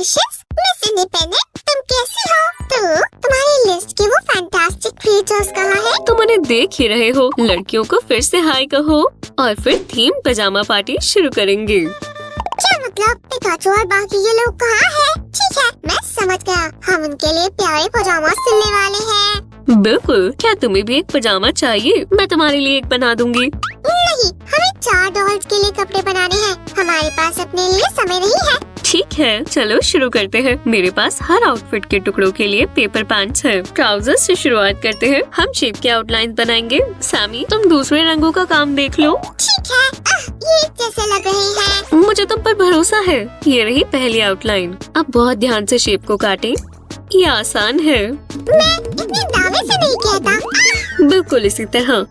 Congratulations miss independent, तुम कैसी हो? तो तुम्हारी लिस्ट के वो फैंटास्टिक क्रिएचर्स कहाँ हैं? तुम उन्हें देख ही रहे हो। लड़कियों को फिर से हाय कहो और फिर थीम पजामा पार्टी शुरू करेंगे। क्या मतलब पिकाचू और बाकी ये लोग कहाँ हैं? ठीक है, मैं समझ गया। हम उनके लिए प्यारे पजामा सिलने वाले हैं। बिल्कुल। क्या तुम्हें भी एक पजामा चाहिए? मैं तुम्हारे लिए एक बना दूंगी। नहीं, हमें 4 डॉल्स के लिए कपड़े बनाने हैं। हमारे पास अपने लिए समय नहीं है। ठीक है, चलो शुरू करते हैं। मेरे पास हर आउटफिट के टुकड़ों के लिए पेपर पैंट्स है। ट्राउजर्स से शुरुआत करते हैं। हम शेप के आउटलाइन बनाएंगे। सैमी, तुम दूसरे रंगों का काम देख लो। ठीक है, ये जैसे लग रहे हैं। मुझे तुम पर भरोसा है। ये रही पहली आउटलाइन। अब बहुत ध्यान से शेप को काटें। ये आसान है। मैं इतने दावे से नहीं कहता। बिल्कुल इसी तरह।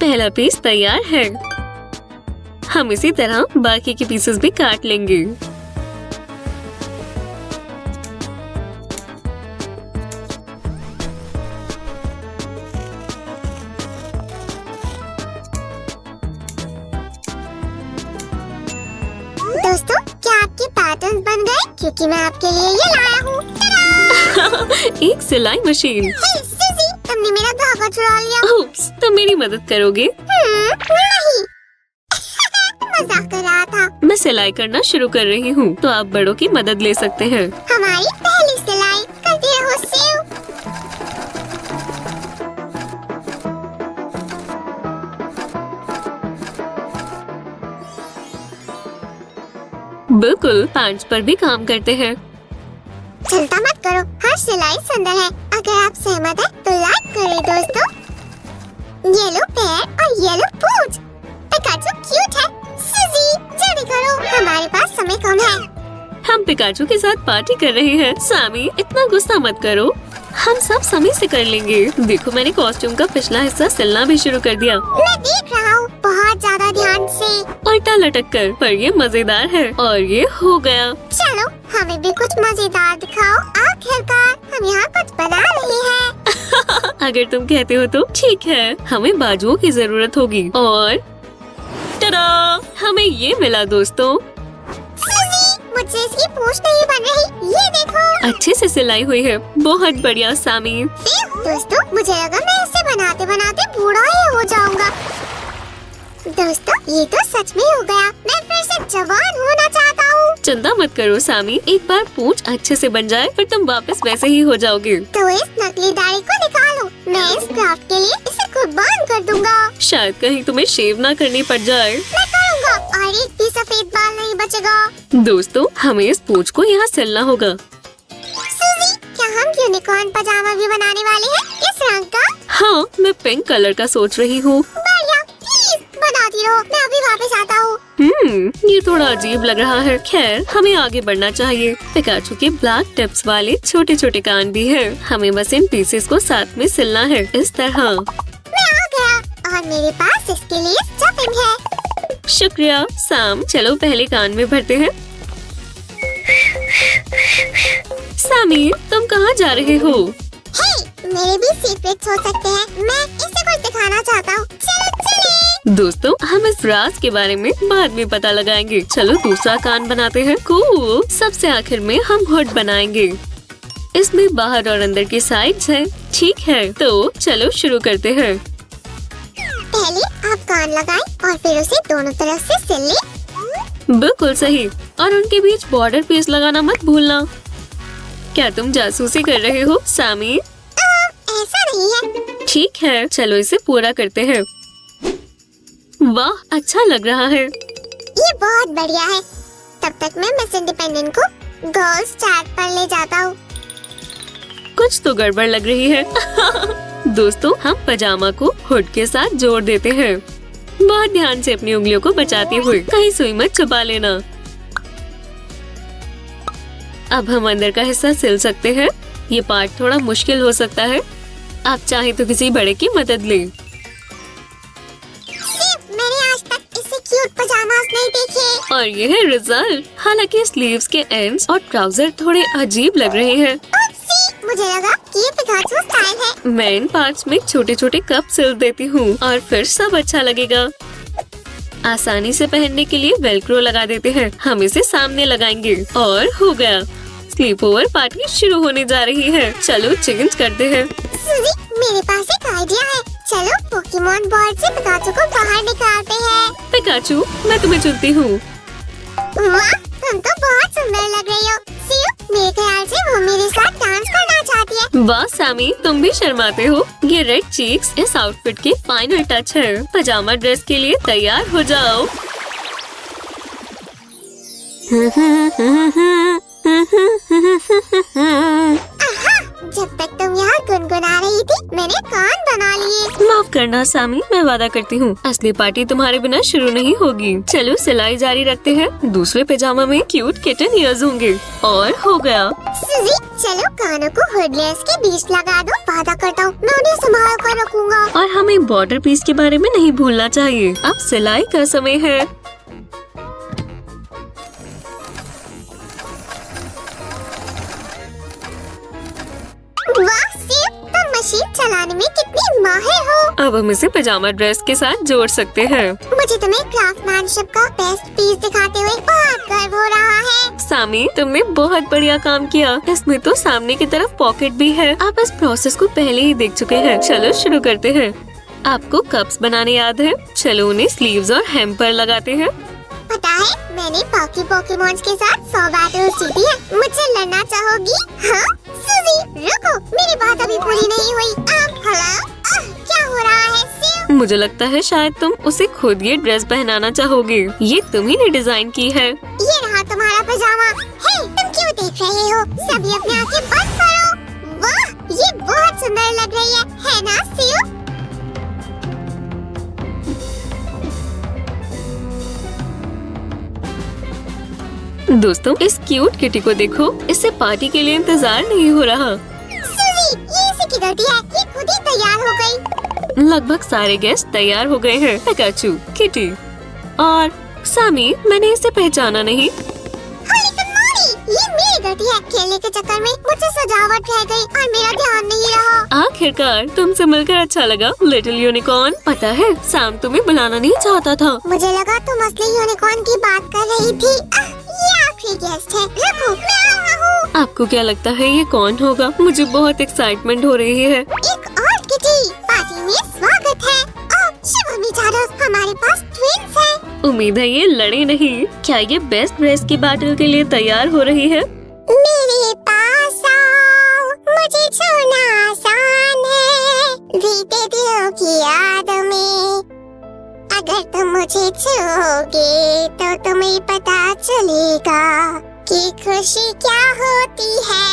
पहला पीस तैयार है। हम इसी तरह बाकी के पीसेस भी काट लेंगे। दोस्तों, क्या आपके पैटर्न्स बन गए? क्योंकि मैं आपके लिए ये लाया हूँ। एक सिलाई मशीन। हे सुजी, तुमने मेरा धागा चुरा लिया। उप्स, तुम मेरी मदद करोगे? नहीं। मजाक कर रहा था। मैं सिलाई करना शुरू कर रही हूँ, तो आप बड़ों की मदद ले सकते हैं। हमारी पहली सिलाई करते रहो सेव। बिल्कुल, पैंट्स पर भी काम करते हैं। चिंता मत करो, हर सिलाई सुंदर है। अगर आप सहमत हैं, तो लाइक करें दोस्तों। येलो पैर और येलो पूंछ। पिकाचू क्यूट है। सुजी, जल्दी करो, हमारे पास समय कम है। हम पिकाचू के साथ पार्टी कर रहे हैं। सैमी, इतना गुस्सा मत करो। हम सब समय से कर लेंगे। देखो, मैंने कॉस्ट्यूम का पिछला हिस्सा सिलना भी शुरू कर दिया। मैं देख रहा हूँ, बहुत ज्यादा ध्यान से। उल्टा लटक कर, पर ये मजेदार है। और ये हो गया। चलो, हमें भी कुछ मजेदार दिखाओ। आखिरकार हम यहाँ कुछ बना रहे हैं। अगर तुम कहते हो तो ठीक है। हमें बाजुओं की जरूरत होगी और टडा! हमें ये मिला दोस्तों। सुजी, मुझसे इसकी पूंछ नहीं बन रही। ये देखो। अच्छे से सिलाई हुई है। बहुत बढ़िया सैमी। दोस्तों, मुझे लगा मैं इसे बनाते बनाते बूढ़ा ही हो जाऊंगा। दोस्तों, ये तो सच में हो गया। मैं फिर से जवान होना चाहता हूँ। चिंता मत करो सैमी, एक बार पूंछ अच्छे से बन जाए फिर तुम वापस वैसे ही हो जाओगे। तो इस नकली दाढ़ी को निकालो। मैं इस क्राफ्ट के लिए इसे कुर्बान कर दूंगा। शायद कहीं तुम्हें शेव ना करनी पड़ जाए। मैं करूँगा और एक भी सफेद बाल नहीं बचेगा। दोस्तों, हमें इस पूंछ को यहाँ सिलना होगा। सुजी, क्या हम यूनिकॉर्न पजामा भी बनाने वाले हैं? किस रंग का? हाँ, मैं पिंक कलर का सोच रही हूँ। बढ़िया, प्लीज बनाती रहो। मैं अभी वापस आता हूँ। ये थोड़ा अजीब लग रहा है। खैर, हमें आगे बढ़ना चाहिए। पिकाचू के ब्लैक टिप्स वाले छोटे छोटे कान भी हैं। हमें बस इन पीसेस को साथ में सिलना है, इस तरह। मैं आ गया और मेरे पास इसके लिए स्टफिंग है। शुक्रिया सैम। चलो पहले कान में भरते हैं। सैमी, तुम कहाँ जा रहे हो? हे, मेरे भी सीक्रेट्स हो सकते हैं। मैं इसे कुछ दिखाना चाहता हूँ। चलो चलिए। दोस्तों, हम इस राज के बारे में बाद में पता लगाएंगे। चलो दूसरा कान बनाते हैं। कूल। सबसे आखिर में हम हुड बनाएंगे। इसमें बाहर और अंदर की साइड्स हैं। ठीक है, तो चलो शुरू करते हैं। पहले आप कान लगाएं और फिर उसे दोनों तरफ से सिल लें। बिल्कुल सही। और उनके बीच बॉर्डर पीस लगाना मत भूलना। क्या तुम जासूसी कर रहे हो सैमी? ऐसा नहीं है। ठीक है, चलो इसे पूरा करते हैं। वाह, अच्छा लग रहा है। ये बहुत बढ़िया है। तब तक मैं मिस इंडिपेंडेंट को गर्ल्स चैट पर ले जाता हूँ। कुछ तो गड़बड़ लग रही है। दोस्तों, हम पजामा को हुड के साथ जोड़ देते हैं। बहुत ध्यान से अपनी उंगलियों को बचाते हुए, कहीं सुई मत छुपा लेना। अब हम अंदर का हिस्सा सिल सकते हैं। ये पार्ट थोड़ा मुश्किल हो सकता है। आप चाहे तो किसी बड़े की मदद लें। मैंने आज तक इससे क्यूट पजामास नहीं देखे। और ये है रिजल्ट। हालांकि स्लीव्स के एंड्स और ट्राउजर थोड़े अजीब लग रहे हैं। मुझे लगा कि ये पिकाचू स्टाइल है। मैं इन पार्ट्स में छोटे छोटे कप सिल देती हूँ और फिर सब अच्छा लगेगा। आसानी से पहनने के लिए वेलक्रो लगा देते हैं। हम इसे सामने लगाएंगे और हो गया। स्लीप ओवर पार्टी शुरू होने जा रही है। चलो चेंज करते हैं। सूजी, मेरे पास एक आइडिया है। चलो पोकेमोन बोर्ड से पिकाचू को बाहर निकालते हैं। पिकाचू, मैं तुम्हें चुनती हूँ। वाह, तुम तो बहुत सुंदर लग रही हो। सियो, मेरे ख्याल से वो मेरे साथ डांस करना चाहती है। वाह सैमी, तुम भी शर्माते हो। ये रेड चीक्स इस आउटफिट की फाइनल टच है। पजामा ड्रेस के लिए तैयार हो जाओ। जब तक तुम यहाँ गुनगुना रही थी, मैंने कान बना लिए। माफ करना सैमी, मैं वादा करती हूँ असली पार्टी तुम्हारे बिना शुरू नहीं होगी। चलो सिलाई जारी रखते हैं। दूसरे पजामा में क्यूट किटन ईयर्स होंगे। और हो गया। सूजी, चलो कानों को हुडलेस के बीच लगा दो। वादा करता हूँ मैं उन्हें संभाल कर रखूंगा। और हमें बॉर्डर पीस के बारे में नहीं भूलना चाहिए। अब सिलाई का समय है। वाह सियो, तुम मशीन चलाने में कितनी माहिर हो। अब हम इसे पजामा ड्रेस के साथ जोड़ सकते हैं। मुझे तुम्हें क्राफ्टमैनशिप का बेस्ट पीस दिखाते हुए बहुत गर्व हो रहा है। सामी, तुमने बहुत बढ़िया काम किया। इसमें तो सामने की तरफ पॉकेट भी है। आप इस प्रोसेस को पहले ही देख चुके हैं। चलो शुरू करते हैं। आपको कप्स बनाने याद है? चलो उन्हें स्लीव्स और हेम पर लगाते हैं। पता है, मैंने बाकी पोकेमॉन्स के साथ 100 बैटल्स जीती है। मुझसे लड़ना चाहोगी? हाँ? सूजी, रुको, मेरी बात अभी पूरी नहीं हुई। हेलो, क्या हो रहा है सियो? मुझे लगता है शायद तुम उसे खुद ये ड्रेस पहनाना चाहोगे। ये तुम ही ने डिजाइन की है। ये रहा तुम्हारा पजामा। हे, तुम क्यों देख रहे हो? सभी अपनी आंखें बंद करो। वाह, ये बहुत सुंदर लग रही है ना सियो? दोस्तों, इस क्यूट किटी को देखो। इससे पार्टी के लिए इंतजार नहीं हो रहा। सूजी, ये इसी की गलती है। ये खुद ही तैयार हो गई। लगभग सारे गेस्ट तैयार हो गए हैं। पिकाचू, किटी और सामी, मैंने इसे पहचाना नहीं। लेकिन मॉरी, ये मेरी गलती है। खेलने के चक्कर में मुझसे सजावट रह गई और मेरा ध्यान नहीं रहा। आखिरकार तुमसे मिलकर अच्छा लगा लिटिल यूनिकॉर्न। पता है, सैम तुम्हें बुलाना नहीं चाहता था। मुझे लगा तुम असली यूनिकॉर्न की बात कर रही थी। ये आखिरी गेस्ट है। रुको, मैं आ रहा हूँ। आपको क्या लगता है ये कौन होगा? मुझे बहुत एक्साइटमेंट हो रही है। एक और किटी, पार्टी में स्वागत है। शिवानी जादव, हमारे पास ट्विंस हैं। उम्मीद है ये लड़े नहीं। क्या ये बेस्ट ड्रेस की बैटल के लिए तैयार हो रही है? मेरे पास आओ, मुझे छूना आसान है। बीते दिनों की याद में अगर तुम मुझे छूओगे तो तुम्हें पता चलेगा कि खुशी क्या होती है।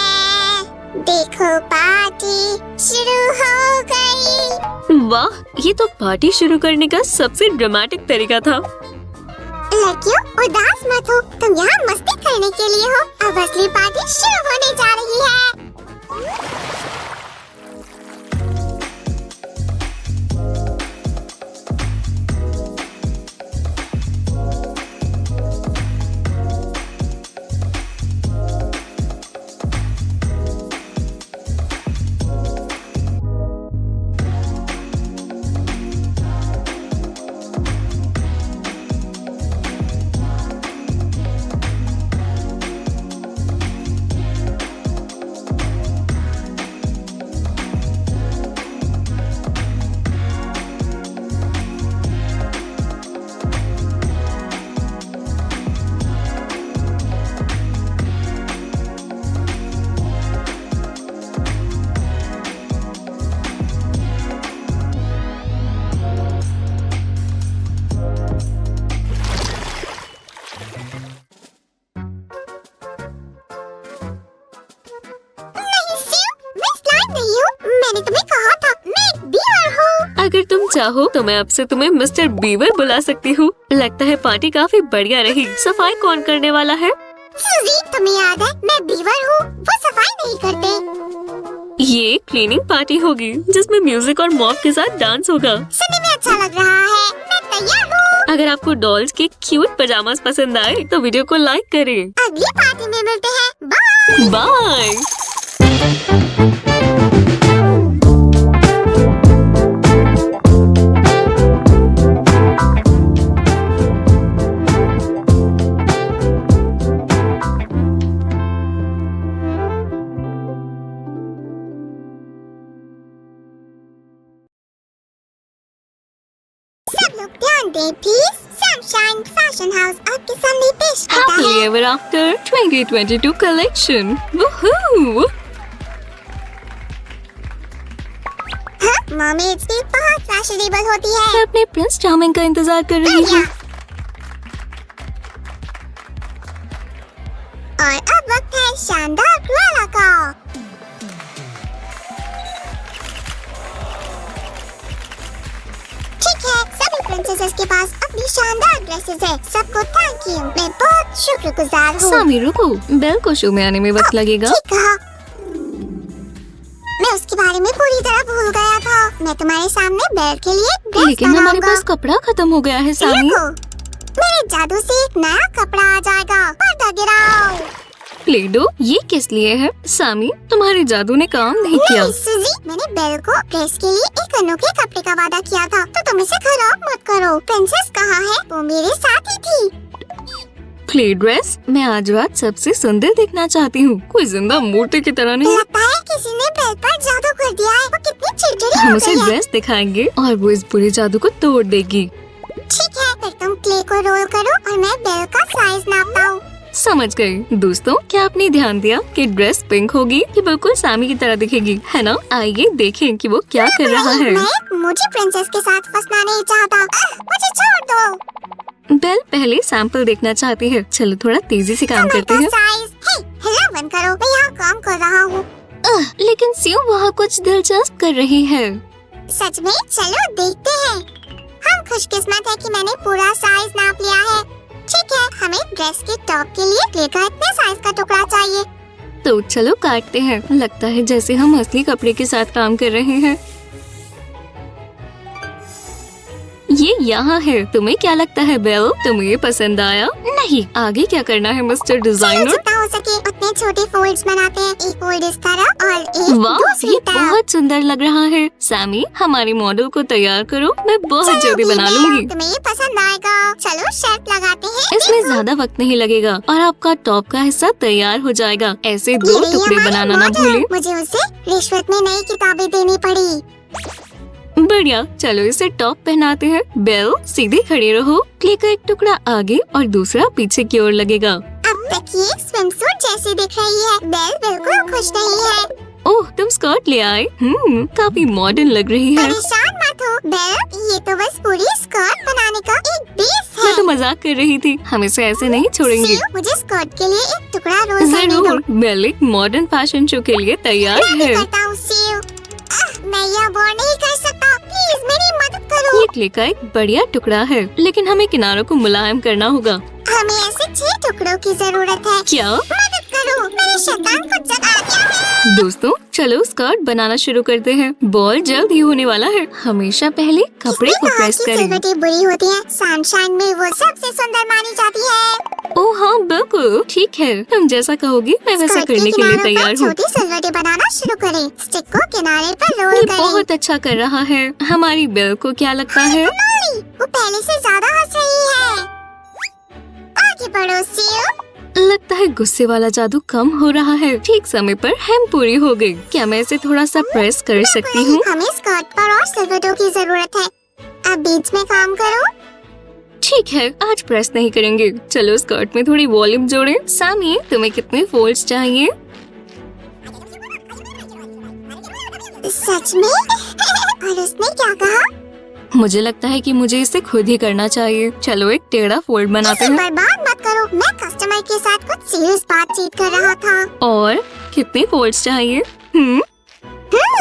देखो, पार्टी शुरू हो गई। वाह, ये तो पार्टी शुरू करने का सबसे ड्रामेटिक तरीका था। लड़कियों, उदास मत हो। तुम यहाँ मस्ती करने के लिए हो। अब असली पार्टी शुरू होने जा रही है। मैंने तुम्हें कहा था, मैं एक बीवर हूँ। अगर तुम चाहो तो मैं अब से तुम्हें मिस्टर बीवर बुला सकती हूँ। लगता है पार्टी काफी बढ़िया रही। सफाई कौन करने वाला है? सूजी, तुम्हें याद है मैं बीवर हूँ, वो सफाई नहीं करते। ये क्लीनिंग पार्टी होगी जिसमें म्यूजिक और मॉप के साथ डांस होगा। सुनने में अच्छा लग रहा है। मैं तैयार हूँ। अगर आपको डॉल्स के क्यूट पजामास पसंद आए तो वीडियो को लाइक करें। अगली पार्टी में मिलते हैं। Bye bye. फैशन हाउस आपके सामने पेश करता Happily है। Ever After 2022 collection. Woohoo! हाँ, मर्मेड्स भी बहुत फैशनेबल होती है। मैं अपने प्रिंस चार्मिंग का इंतजार कर रही हूँ। और अब वक्त है शानदार क्रुएला का। ठीक है, सभी प्रिंसेसेस के पास अपनी शानदार ड्रेसेस है। सबको थैंक यू, मैं बहुत शुक्रगुजार हूँ। सामी रुको, बेल को शो में आने में वक्त लगेगा। ठीक कहा। मैं उसके बारे में पूरी तरह भूल गया था। मैं तुम्हारे सामने बेल के लिए ड्रेस लेकिन हमारे बनाऊंगा। पास कपड़ा खत्म हो गया है सामी। रुको, मेरे जादू से एक नया कपड़ा आ जाएगा। पर्दा गिराओ। प्ले दो, ये किस लिए है? सामी, तुम्हारे जादू ने काम नहीं किया। नहीं सुजी, मैंने बेल को ड्रेस के लिए एक अनोखे कपड़े का वादा किया था, तो तुम इसे खराब मत करो। प्रिंसेस कहाँ है? वो मेरे साथ ही थी। प्ले ड्रेस, मैं आज रात सबसे सुंदर दिखना चाहती हूँ, कोई जिंदा मूर्ति की तरह नहीं। लगता है किसी ने बेल पर जादू कर दिया है। वो कितनी चिड़चिड़ी हम हो उसे गई है। ड्रेस दिखाएंगे और वो इस बुरे जादू को तोड़ देगी। ठीक है, फिर तुम क्ले को रोल करो और मैं बेल का साइज नापता हूँ। समझ गए। दोस्तों, क्या आपने ध्यान दिया कि ड्रेस पिंक होगी कि बिल्कुल सामी की तरह दिखेगी, है ना? आइए देखें कि वो क्या कर रहा है। मैं मुझे प्रिंसेस के साथ फंसना नहीं चाहता। मुझे छोड़ दो। बेल पहले सैंपल देखना चाहती है। चलो थोड़ा तेजी से काम करते हैं। साइज, हे, हिला बंद करो। मैं यहाँ काम कर रहा हूँ। लेकिन सियो वहाँ कुछ दिलचस्प कर रही है। सच में? चलो देखते हैं। हम खुशकिस्मत है कि मैंने पूरा साइज नाप लिया है। ठीक है, हमें ड्रेस के टॉप के लिए क्ले का इतने साइज का टुकड़ा चाहिए। तो चलो काटते हैं। लगता है जैसे हम असली कपड़े के साथ काम कर रहे हैं। ये यहाँ है। तुम्हें क्या लगता है बेल? तुम्हें ये पसंद आया? नहीं। आगे क्या करना है मिस्टर चलो डिजाइनर? जितना हो सके उतने छोटे फोल्ड्स बनाते हैं। एक फोल्ड इस तरह और एक वाह, दूसरी ये तरफ। बहुत सुंदर लग रहा है। सैमी, हमारे मॉडल को तैयार करो, मैं बहुत चलो जल्दी भी बना मैं- लूंगी। तुम्हें ये पसंद आएगा। चलो शर्ट लगाते हैं। इसमें ज्यादा वक्त नहीं लगेगा और आपका टॉप का हिस्सा तैयार हो जाएगा। ऐसे ये दो रही टुकड़े हमारी बनाना ना मॉडल। भूलें। मुझे उसे रिश्वत में नई किताबें देनी पड़ी। बढ़िया, चलो इसे टॉप पहनाते हैं। बेल, सीधे खड़े रहो। क्ले का एक टुकड़ा आगे और दूसरा पीछे की ओर लगेगा। अब तक ये स्विमसूट जैसी दिख रही है। बेल बिल्कुल खुश नहीं है। ओह, तुम स्कर्ट ले आए। काफी मॉडर्न लग रही है। परेशान मत हो बेल, ये तो बस पूरी स्कर्ट बनाने का एक बेस है। मैं तो मजाक कर रही थी। हम इसे ऐसे नहीं छोड़ेंगे। सियो, मुझे स्कर्ट के लिए एक टुकड़ा रोल करने दो। जरूर। बेल एक मॉडर्न फैशन शो के लिए तैयार मैं है। करता हूँ सियो। मैं यह बोर नहीं कर सकता। प्लीज मेरी मदद करो। ये क्ले का एक बढ़िया टुकड़ा है, लेकिन हमें किनारों को मुलायम करना होगा। हमें ऐसे 6 टुकड़ों की जरूरत है। क्या? मदद करो, मैंने शैतान को जगा दिया है। दोस्तों, चलो स्कर्ट बनाना शुरू करते हैं। बॉल जल्द ही होने वाला है। हमेशा पहले कपड़े को किसने प्रेस कहा कि करें। सिलवटें बुरी होती हैं? सनशाइन में वो सबसे सुंदर मानी जाती है। ओह हाँ, बिल्कुल ठीक है। तुम जैसा कहोगी मैं वैसा स्कर्ट के करने के लिए किनारों पर तैयार हूँ। छोटी सिलवटें बनाना शुरू करें। स्टिक को किनारे पर रोल ये करें। बहुत अच्छा कर रहा है। हमारी बेल को क्या लगता है? नहीं, वो पहले से ज्यादा हंस रही है। आगे बढ़ो सियो। लगता है गुस्से वाला जादू कम हो रहा है। ठीक समय पर हेम पूरी हो गई। क्या मैं इसे थोड़ा सा प्रेस कर सकती हूँ? हमें स्कर्ट पर और सिलवटों की जरूरत है। अब बीच में काम करो। ठीक है, आज प्रेस नहीं करेंगे। चलो स्कर्ट में थोड़ी वॉल्यूम जोड़ें। सामी, तुम्हें कितने फोल्ड्स चाहिए? सच में? और उसने क्या कहा? मुझे लगता है कि मुझे इसे खुद ही करना चाहिए। चलो एक टेढ़ा फोल्ड बनाते इसे हैं। बर्बाद मत करो। मैं कस्टमर के साथ कुछ सीरियस बातचीत कर रहा था। और कितने फोल्ड्स चाहिए?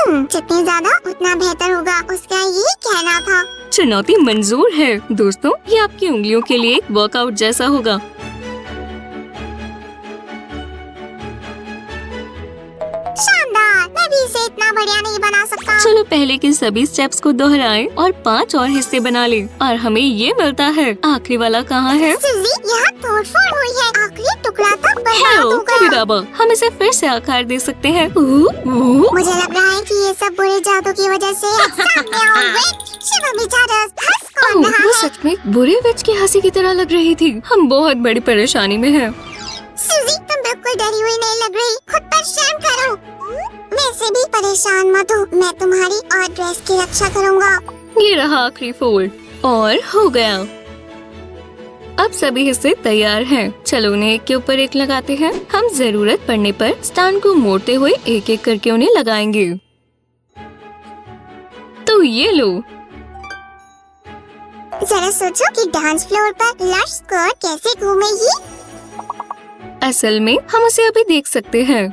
जितने ज्यादा उतना बेहतर होगा, उसका ये कहना था। चुनौती मंजूर है। दोस्तों, ये आपकी उंगलियों के लिए एक वर्कआउट जैसा होगा। शानदार। मैं भी इसे इतना बढ़िया नहीं बना सकता। चलो पहले के सभी स्टेप्स को दोहराएं और 5 और हिस्से बना लें। और हमें ये मिलता है। आखिरी वाला कहाँ है? सुजी, यहाँ तोड़फोड़ हुई है। आखिरी टुकड़ा तक बर्बाद हेलो होगा। कबीराबा, हम इसे फिर से आकार दे सकते हैं। मुझे लग रहा है कि ये सब बुरे जादू की वजह से है। सामने आओ, वेट। शिवा बेचारा हंस कौन रहा वो है? सच में बुरे विच की हंसी की तरह लग रही थी। हम बहुत बड़ी परेशानी में हैं। सुजी, तुम बिल्कुल डरी हुई नहीं लग रही। खुद पर शर्म करो। वैसे भी परेशान मत हो। मैं तुम्हारी और ड्रेस की रक्षा करूँगा। ये रहा आखिरी फोल्ड और हो गया। अब सभी हिस्से तैयार हैं। चलो उन्हें एक के ऊपर एक लगाते हैं। हम जरूरत पड़ने पर स्टैंड को मोड़ते हुए एक एक करके उन्हें लगाएंगे। तो ये लो। जरा सोचो कि डांस फ्लोर पर लश स्कर्ट कैसे घूमेगी। असल में हम उसे अभी देख सकते हैं।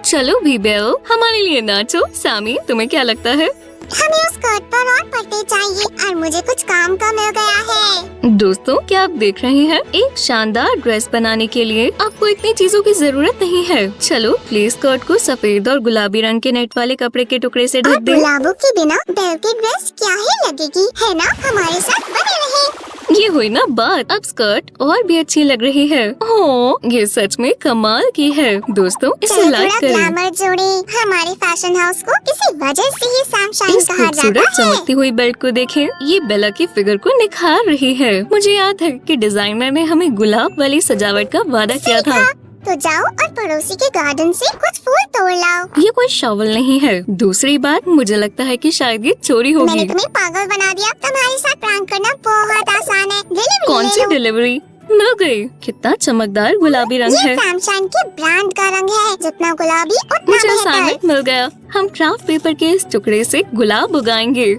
चलो भी बेल, हमारे लिए नाचो। सामी, तुम्हें क्या लगता है? हमें उस स्कर्ट पर और पट्टे चाहिए और मुझे कुछ काम का मिल गया है। दोस्तों, क्या आप देख रहे हैं? एक शानदार ड्रेस बनाने के लिए आपको इतनी चीजों की जरूरत नहीं है। चलो प्लीज स्कर्ट को सफेद और गुलाबी रंग के नेट वाले कपड़े के टुकड़े से ढक दें। गुलाबों के बिना बेल की ड्रेस क्या ही लगेगी, है ना? हमारे साथ बने रहे। ये हुई ना बात। अब स्कर्ट और भी अच्छी लग रही है। हो, ये सच में कमाल की है। दोस्तों, इसे लाइक करें। ग्लैमर जोड़ी हमारे फैशन हाउस को किसी वजह से ही सनशाइन इस कहा खूबसूरत जाता है। चमकती हुई बेल्ट को देखें। ये बेला की फिगर को निखार रही है। मुझे याद है कि डिजाइनर ने हमें गुलाब वाली सजावट का वादा किया था। तो जाओ और पड़ोसी के गार्डन से कुछ फूल तोड़ लाओ। ये कोई शॉवल नहीं है। दूसरी बात, मुझे लगता है कि शायद ये चोरी मैंने होगी। तुम्हें पागल बना दिया। तुम्हारे साथ प्रैंक करना बहुत आसान है। डिलीवरी कौन ले सी लो। डिलीवरी? मिल गई। कितना चमकदार गुलाबी रंग ये है। सनशाइन के ब्रांड का रंग है। जितना गुलाबी उतना मुझे बेहतर। असाइनमेंट मिल गया। हम क्राफ्ट पेपर के इस टुकड़े से गुलाब उगाएंगे।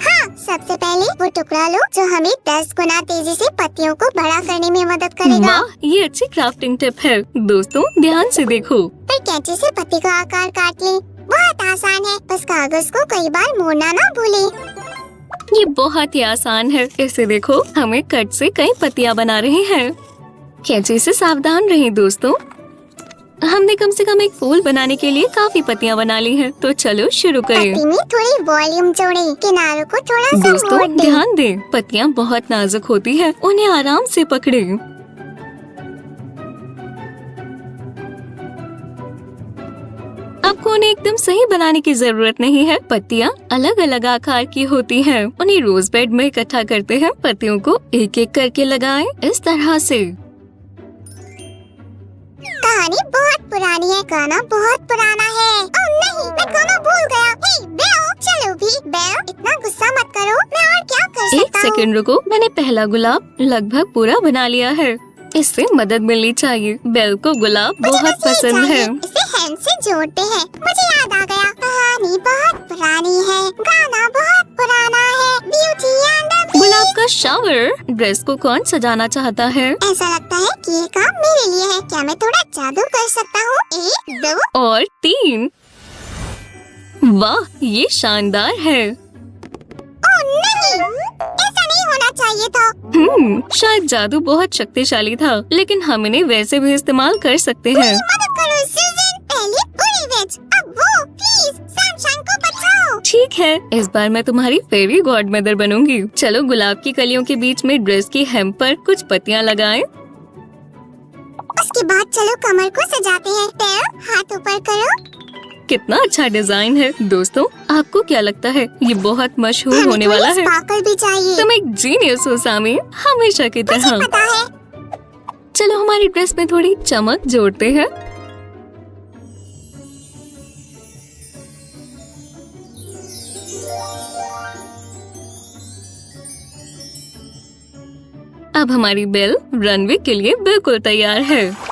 हाँ, सबसे पहले वो टुकड़ा लो जो हमें 10 गुना तेजी से पत्तियों को बड़ा करने में मदद करेगा। वाह, ये अच्छी क्राफ्टिंग टिप है। दोस्तों, ध्यान से देखो। फिर कैंची से पत्ती का आकार काट लें। बहुत आसान है, बस कागज को कई बार मोड़ना ना भूलें। ये बहुत ही आसान है। इसे देखो, हमें कट से कई पत्तियां बना रहे हैं। कैंची से सावधान रहें दोस्तों। हमने कम से कम एक फूल बनाने के लिए काफी पत्तियां बना ली हैं। तो चलो शुरू करें। पत्ती में थोड़ी वॉल्यूम जोड़ें। किनारों को थोड़ा सा दोस्तों, मोड़ दें। ध्यान दें, पत्तियां बहुत नाजुक होती हैं। उन्हें आराम से पकड़ें। आपको उन्हें एकदम सही बनाने की जरूरत नहीं है। पत्तियां अलग अलग आकार की होती हैं। उन्हें रोज बेड में इकट्ठा करते हैं। पत्तियों को एक एक करके लगाएं, इस तरह से। कहानी बहुत पुरानी है, गाना बहुत पुराना है। ओह नहीं, मैं गाना भूल गया। हे बेल, चलो भी। बेल, इतना गुस्सा मत करो। मैं और क्या कर एक सकता हूँ? सेकंड रुको। मैंने पहला गुलाब लगभग पूरा बना लिया है। इससे मदद मिलनी चाहिए। बेल को गुलाब मुझे बहुत बस यही पसंद चाहिए। है। इसे हैंड से जोड़ते हैं। मुझे याद आ गया। कहानी बहुत पुरानी है, गाना बहुत पुराना है। Beauty and the beast. गुलाब का शावर। ड्रेस को कौन सजाना चाहता है? ऐसा लगता है कि ये काम मेरे लिए है। क्या मैं थोड़ा जादू कर सकता हूँ? 1, 2। और 3। वाह, ये शानदार है। ओह नहीं, ऐसा नहीं होना चाहिए था। शायद जादू बहुत शक्तिशाली था, लेकिन हम इन्हें वैसे भी इस्तेमाल कर सकते हैं। मदद करो सूजन। पहले पूरी वेज, अब वो। प्लीज सनशाइन को बचाओ। ठीक है, इस बार मैं तुम्हारी फेरी गॉड मदर बनूंगी। चलो गुलाब की कलियों के बीच में ड्रेस की हेम पर कुछ पत्तियां लगाएं। उसके बाद चलो कमर को सजाते हैं। पैर हाथ ऊपर करो। कितना अच्छा डिजाइन है। दोस्तों, आपको क्या लगता है? ये बहुत मशहूर हमें होने थोड़ी वाला है। स्पार्कल भी चाहिए। तुम एक जीनियस हो सामी, हमेशा की मुझे तरह। पता है। चलो हमारी ड्रेस में थोड़ी चमक जोड़ते हैं। अब हमारी बेल रनवे के लिए बिल्कुल तैयार है।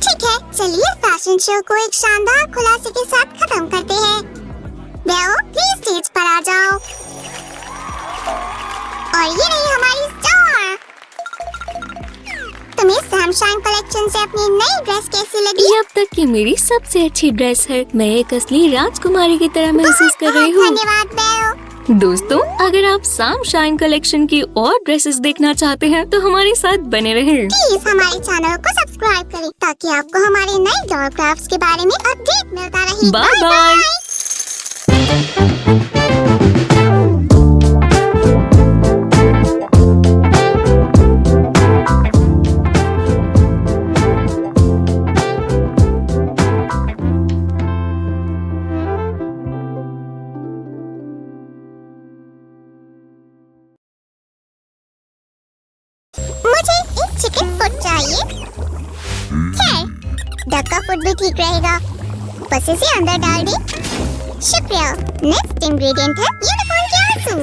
ठीक है, चलिए फैशन शो को एक शानदार खुलासे के साथ खत्म करते हैं। बेल, प्लीज स्टेज पर आ जाओ। और ये रही हमारी स्टार। तुम्हें सनशाइन कलेक्शन से अपनी नई ड्रेस कैसी लगी? ये अब तक की मेरी सबसे अच्छी ड्रेस है। मैं एक असली राजकुमारी की तरह महसूस कर रही हूँ। धन्यवाद बेल। दोस्तों, अगर आप साम शाइन कलेक्शन की और ड्रेसेस देखना चाहते हैं तो हमारे साथ बने रहें। प्लीज हमारे चैनल को सब्सक्राइब करें ताकि आपको हमारे नए डॉल क्राफ्ट्स के बारे में अपडेट मिलता रहे। Bye bye. मुझे एक चिकन फुट चाहिए। खैर, डक का फुट भी ठीक रहेगा। बस इसे अंदर डाल दी। शुक्रिया। नेक्स्ट इंग्रेडिएंट है यूनिकॉर्न के आंसू।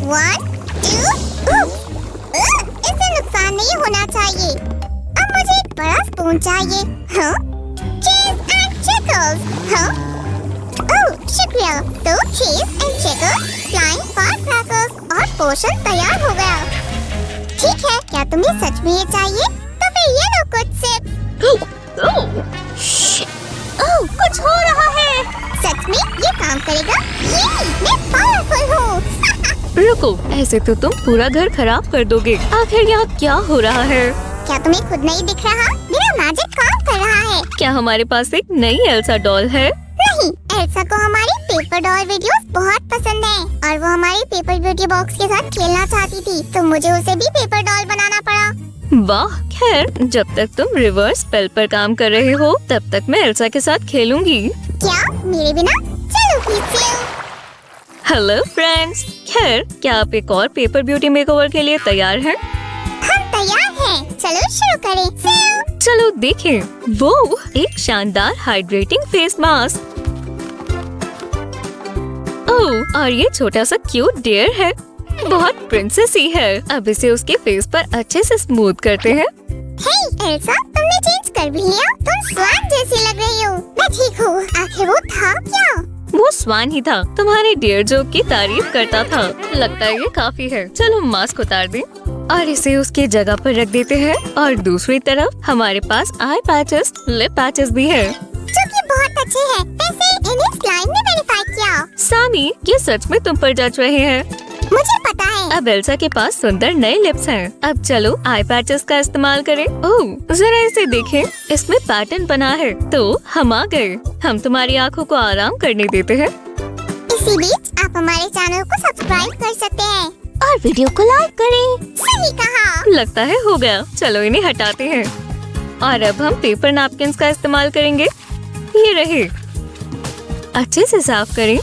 1, 2, इससे नुकसान नहीं होना चाहिए। अब मुझे एक बड़ा स्पून चाहिए। हाँ? चीज एंड चिकल्स। हाँ? ओह, शुक्रिया। तो चीज एंड चिकल्स, फ्लाइंग फायरक्रैकर्स और पोर्शन तैयार हो गया। ठीक है, क्या तुम्हें सच में ये चाहिए? तो फिर ये लो कुछ सिर्फ। ओह, कुछ हो रहा है। सच में ये काम करेगा? ये मैं पावरफुल हूँ। रुको, ऐसे तो तुम पूरा घर खराब कर दोगे। आखिर यहाँ क्या हो रहा है? क्या तुम्हें खुद नहीं दिख रहा? मेरा मैजिक काम कर रहा है। क्या हमारे पास एक नई एल्सा डॉल है? नहीं, एल्सा को हमारी पेपर डॉल वीडियोस बहुत पसंद हैं और वो हमारी पेपर ब्यूटी बॉक्स के साथ खेलना चाहती थी, तो मुझे उसे भी पेपर डॉल बनाना पड़ा। वाह, खैर जब तक तुम रिवर्स स्पेल पर काम कर रहे हो तब तक मैं एल्सा के साथ खेलूंगी। क्या मेरे बिना? चलो खींच लो। हेलो फ्रेंड्स, खैर क्या आप एक और पेपर ब्यूटी मेकओवर के लिए तैयार हैं? हम तैयार हैं। चलो शुरू करें। चलो देखें, वो एक शानदार हाइड्रेटिंग फेस मास्क। ओह, और ये छोटा सा क्यूट डियर है, बहुत प्रिंसेसी है। अब इसे उसके फेस पर अच्छे से स्मूथ करते हैं। हे एल्सा, तुमने चेंज कर भी लिया। तुम स्वान जैसी लग रही हो। मैं ठीक हूँ। आखिर वो था क्या? वो स्वान ही था, तुम्हारे डियर जोक की तारीफ करता था। लगता है ये काफी है। चलो मास्क उतार दें और इसे उसकी जगह पर रख देते हैं। और दूसरी तरफ हमारे पास आई पैचेस, लिप पैचेस भी है जो कि बहुत अच्छे हैं। वैसे इन्हें स्लाइम ने वेरीफाई किया। सामी, ये सच में तुम पर जच रहे हैं। मुझे पता है। अब एल्सा के पास सुंदर नए लिप्स हैं। अब चलो आई पैचेस का इस्तेमाल करें। ओह, जरा इसे देखें, इसमें पैटर्न बना है। तो हम आ गए। हम तुम्हारी आँखों को आराम करने देते हैं। इसी बीच आप हमारे चैनल को सब्सक्राइब कर सकते हैं और वीडियो को लाइक करें। सही कहा। लगता है हो गया। चलो इन्हें हटाते हैं और अब हम पेपर नैपकिन्स का इस्तेमाल करेंगे। ये रहे, अच्छे से साफ करें।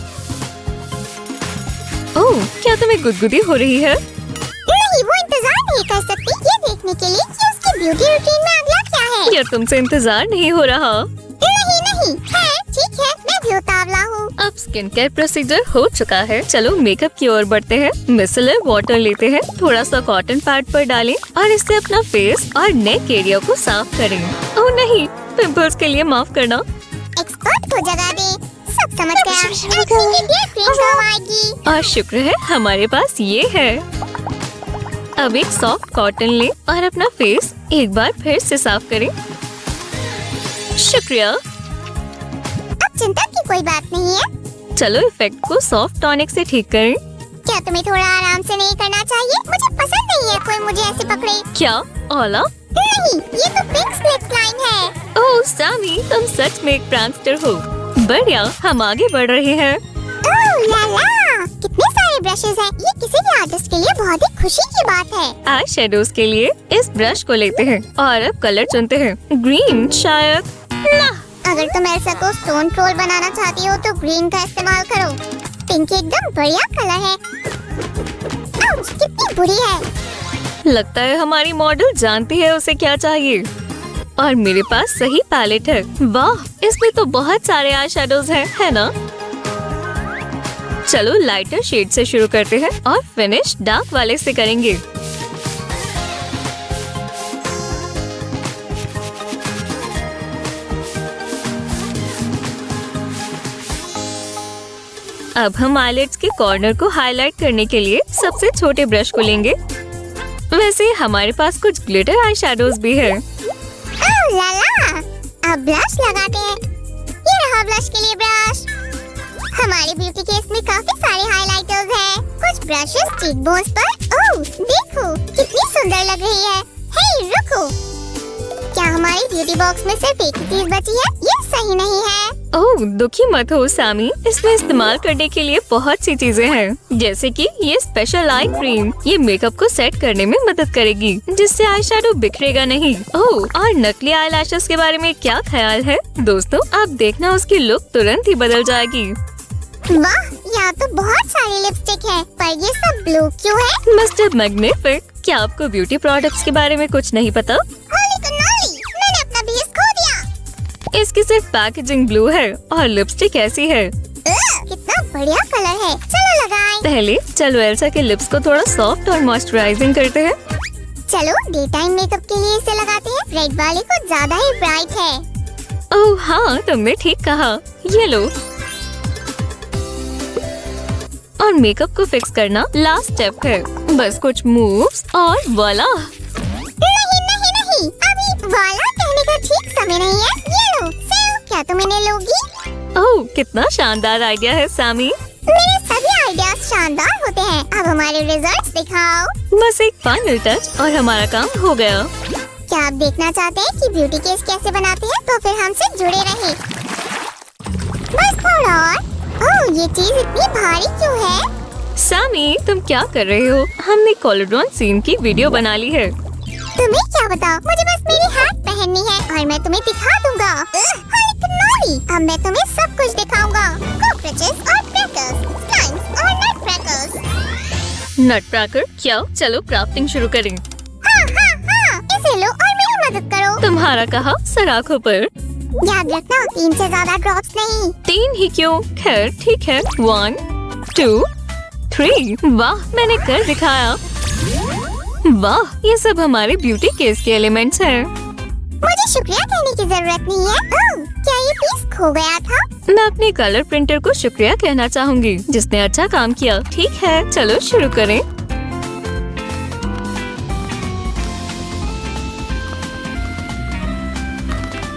ओह, क्या तुम्हें गुदगुदी हो रही है? नहीं, वो इंतजार नहीं कर सकती ये देखने के लिए कि उसकी ब्यूटी रूटीन में अगला क्या है। या तुमसे इंतजार नहीं हो रहा? नहीं, है ठीक है, मैं भी उतावला हूँ। अब स्किन केयर प्रोसीजर हो चुका है। चलो मेकअप की ओर बढ़ते हैं। मिसलर वाटर लेते हैं, थोड़ा सा कॉटन पैड पर डालें और इससे अपना फेस और नेक एरिया को साफ करें। ओह नहीं, पिंपल्स के लिए माफ करना। एक्सपर्ट को जगह दे, सब समझ गया। और शुक्र है हमारे पास ये है। अब एक सॉफ्ट कॉटन लें और अपना फेस एक बार फिर से साफ करें। शुक्रिया। अब चिंता की कोई बात नहीं है। चलो इफेक्ट को सॉफ्ट टॉनिक से ठीक करें। क्या तुम्हें थोड़ा आराम से नहीं करना चाहिए? मुझे पसंद नहीं है कोई मुझे ऐसे पकड़े। क्या ओला? नहीं, ये तो पिंक स्लिप लाइन है। ओह सामी, तुम सच में एक प्रैंकस्टर हो। बढ़िया, हम आगे बढ़ रहे हैं। ओह ला ला, कितने सारे ब्रशेस हैं। ये किसी भी आर्टिस्ट के लिए बहुत ही खुशी की बात है। आई शेडोज के लिए इस ब्रश को लेते हैं और अब कलर चुनते हैं। ग्रीन शायद ना। अगर तुम एल्सा को स्टोन ट्रोल बनाना चाहती हो तो ग्रीन का इस्तेमाल करो। पिंक एकदम बढ़िया कलर है। आउच, कितनी बुरी है। लगता है हमारी मॉडल जानती है उसे क्या चाहिए और मेरे पास सही पैलेट है। वाह, इसमें तो बहुत सारे आई शेडोज हैं, है ना? चलो लाइटर शेड से शुरू करते हैं और फिनिश डार्क वाले से करेंगे। अब हम आईलिड्स के कॉर्नर को हाईलाइट करने के लिए सबसे छोटे ब्रश को लेंगे। वैसे हमारे पास कुछ ग्लिटर आई शेडोज भी है। ओह ला ला, अब ब्लश लगाते हैं। ये रहा ब्लश के लिए ब्रश। हमारे ब्यूटी केस में काफी सारे हाइलाइटर्स हैं। कुछ ब्रशेस चीक बोन्स पर। ओह, देखो कितनी सुंदर लग रही है। हे, रुको, क्या हमारी ब्यूटी बॉक्स में सिर्फ एक ही चीज बची है? ये सही नहीं है। ओह, दुखी मत हो सामी, इसमें इस्तेमाल करने के लिए बहुत सी चीजें हैं, जैसे कि ये स्पेशल आई क्रीम। ये मेकअप को सेट करने में मदद करेगी, जिससे आई शैडो बिखरेगा नहीं। ओह, और नकली आई लैशेस के बारे में क्या ख्याल है दोस्तों? आप देखना, उसकी लुक तुरंत ही बदल जाएगी। वाह, यहाँ तो बहुत सारी लिपस्टिक है, पर ये सब ब्लू क्यों है? मिस्टर मैग्निफिक, क्या आपको ब्यूटी प्रोडक्ट्स के बारे में कुछ नहीं पता? होली कन्नौली, मैंने अपना बेस खो दिया। इसकी सिर्फ पैकेजिंग ब्लू है और लिपस्टिक ऐसी है। कितना बढ़िया कलर है, चलो लगाएं। पहले चलो एल्सा के लिप्स को थोड़ा सॉफ्ट और मॉइस्चराइजिंग करते हैं। चलो डे टाइम मेकअप के लिए इसे लगाते हैं। रेड वाले को ज्यादा ही ब्राइट है। ओह हाँ, तुमने ठीक कहा। ये लो। और मेकअप को फिक्स करना लास्ट स्टेप है। बस कुछ मूव्स और वाला। नहीं नहीं नहीं, अभी वाला कहने का ठीक समय नहीं है। ये लो सेव, क्या तुम इन्हें लोगी? ओह, कितना शानदार आइडिया है सामी। मेरे सभी आइडियाज शानदार होते हैं। अब हमारे रिजल्ट्स दिखाओ। बस एक फाइनल टच और हमारा काम हो गया। क्या आप देखना चाहते हैं कि ब्यूटी केस कैसे बनाते हैं? तो फिर हमसे जुड़े रहें। बस थोड़ा और। ओह, ये चीज इतनी भारी क्यों है? सामी, तुम क्या कर रहे हो? हमने कोलोड्रॉन सीन की वीडियो बना ली है। तुम्हें क्या बताओ, मुझे बस मेरी हैट पहननी है और मैं तुम्हें दिखा दूंगा। होली कन्नौली, अब मैं तुम्हें सब कुछ दिखाऊंगा। कॉकरोचेस और क्रैकर्स, स्लाइम्स और नट क्रैकर्स। नट क्रैकर क्या? चलो क्राफ्टिंग शुरू करें। हाँ हाँ हाँ, इसे लो और मेरी मदद करो। तुम्हारा कहा सराखों पर। याद रखना, 3 से ज्यादा ड्रॉप्स नहीं। 3 ही क्यों? खैर ठीक है। 1 2 3। वाह, मैंने कर दिखाया। वाह, ये सब हमारे ब्यूटी केस के एलिमेंट्स हैं। मुझे शुक्रिया कहने की जरूरत नहीं है। ओह, क्या ये पीस खो गया था? मैं अपने कलर प्रिंटर को शुक्रिया कहना चाहूँगी, जिसने अच्छा काम किया। ठीक है, चलो शुरू करें।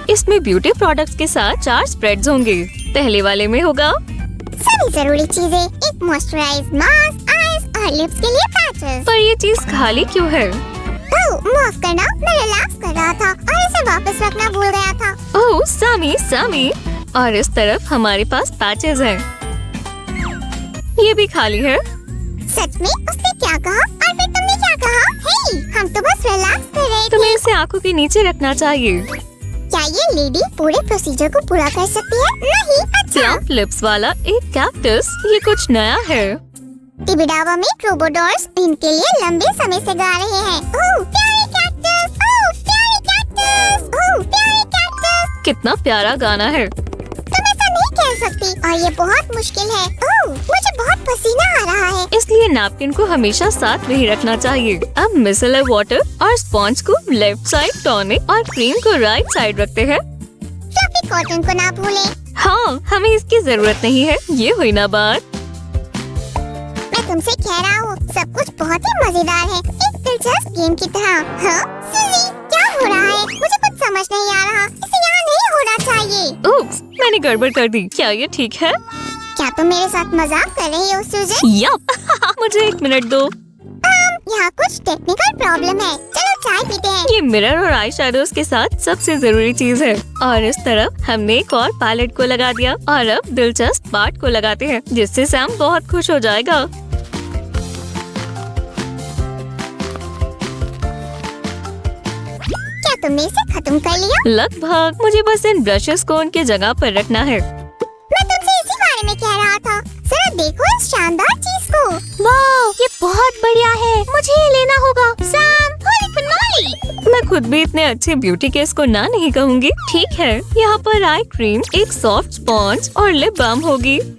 इसमें ब्यूटी प्रोडक्ट्स के साथ 4 स्प्रेड्स होंगे। पहले वाले में होगा सभी जरूरी चीजें, एक मॉइस्चराइज्ड मास्क, आईज और लिप्स के लिए पैचेस। पर ये चीज खाली क्यों है? ओह, माफ करना, मैं रिलैक्स कर रहा था और इसे वापस रखना भूल गया था। ओह सामी, और इस तरफ हमारे पास पैचेस हैं। ये भी खाली है। सच में? उसने क्या कहा? और फिर तुमने क्या कहा? हे, हम तो बस रिलैक्स कर रहे थे। तुम्हें इसे आंखों के नीचे रखना चाहिए। क्या ये लेडी पूरे प्रोसीजर को पूरा कर सकती है? नहीं। अच्छा, प्लम्प लिप्स वाला एक कैक्टस, ये कुछ नया है। टिबिडावा में क्रोबोडोर्स इनके लिए लंबे समय से गा रहे हैं। ओह प्यारे कैक्टस, ओह प्यारे कैक्टस, ओह प्यारे कैक्टस। कितना प्यारा गाना है। तुम ऐसा नहीं कह सकती, और ये बहुत मुश्किल है। ओह, मुझे बहुत पसीना आ रहा है। इसलिए नैपकिन को हमेशा साथ में ही रखना चाहिए। अब मिसेलर वाटर और स्पॉन्ज को लेफ्ट साइड, टॉनिक और क्रीम को राइट साइड रखते हैं। फ्लफी कॉटन को ना भूलें। हाँ, हमें इसकी जरूरत नहीं है। ये हुई ना बात। मैं तुमसे कह रहा हूँ, सब कुछ बहुत ही मजेदार है, एक दिलचस्प गेम की तरह। हाँ सूजी, क्या हो रहा है? मुझे कुछ समझ नहीं आ रहा। इसे यहाँ नहीं होना चाहिए। उप्स, मैंने गड़बड़ कर दी। क्या ये ठीक है? क्या तुम मेरे साथ मजाक कर रही हो सूजी? यप। मुझे 1 मिनट दो। यहाँ कुछ टेक्निकल प्रॉब्लम है। चलो चाय पीते हैं। ये मिरर और आई शैडोज के साथ सबसे जरूरी चीज है। और इस तरफ हमने एक और पैलेट को लगा दिया और अब दिलचस्प पार्ट को लगाते हैं, जिससे सैम बहुत खुश हो जाएगा। क्या तुमने इसे खत्म कर लिया? लगभग। मुझे बस इन ब्रशेस को उनके जगह पर रखना है। मैं तुमसे इसी बारे में कह रहा था। जरा देखो इस शानदार चीज को। वाह, ये बहुत बढ़िया है। मुझे ये लेना होगा। सैम, होली कन्नौली। मैं खुद भी इतने अच्छे ब्यूटी केस को ना नहीं कहूँगी। ठीक है, यहाँ पर आई क्रीम, एक सॉफ्ट स्पॉन्ज और लिप बाम होगी। और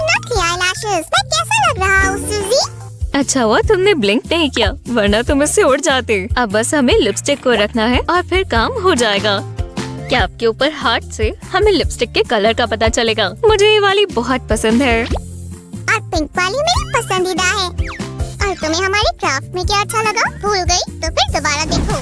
नकली आईलैशेस। मैं कैसा लग रहा हूँ सूजी? अच्छा हुआ तुमने ब्लिंक नहीं किया, वरना तुम इससे उड़ जाते। अब बस हमें लिपस्टिक को रखना है और फिर काम हो जाएगा। कैप के ऊपर हार्ट से हमें लिपस्टिक के कलर का पता चलेगा। मुझे ये वाली बहुत पसंद है। और पिंक वाली मेरी पसंदीदा है। और तुम्हें हमारी क्राफ्ट में क्या अच्छा लगा? भूल गई? तो फिर दोबारा देखो।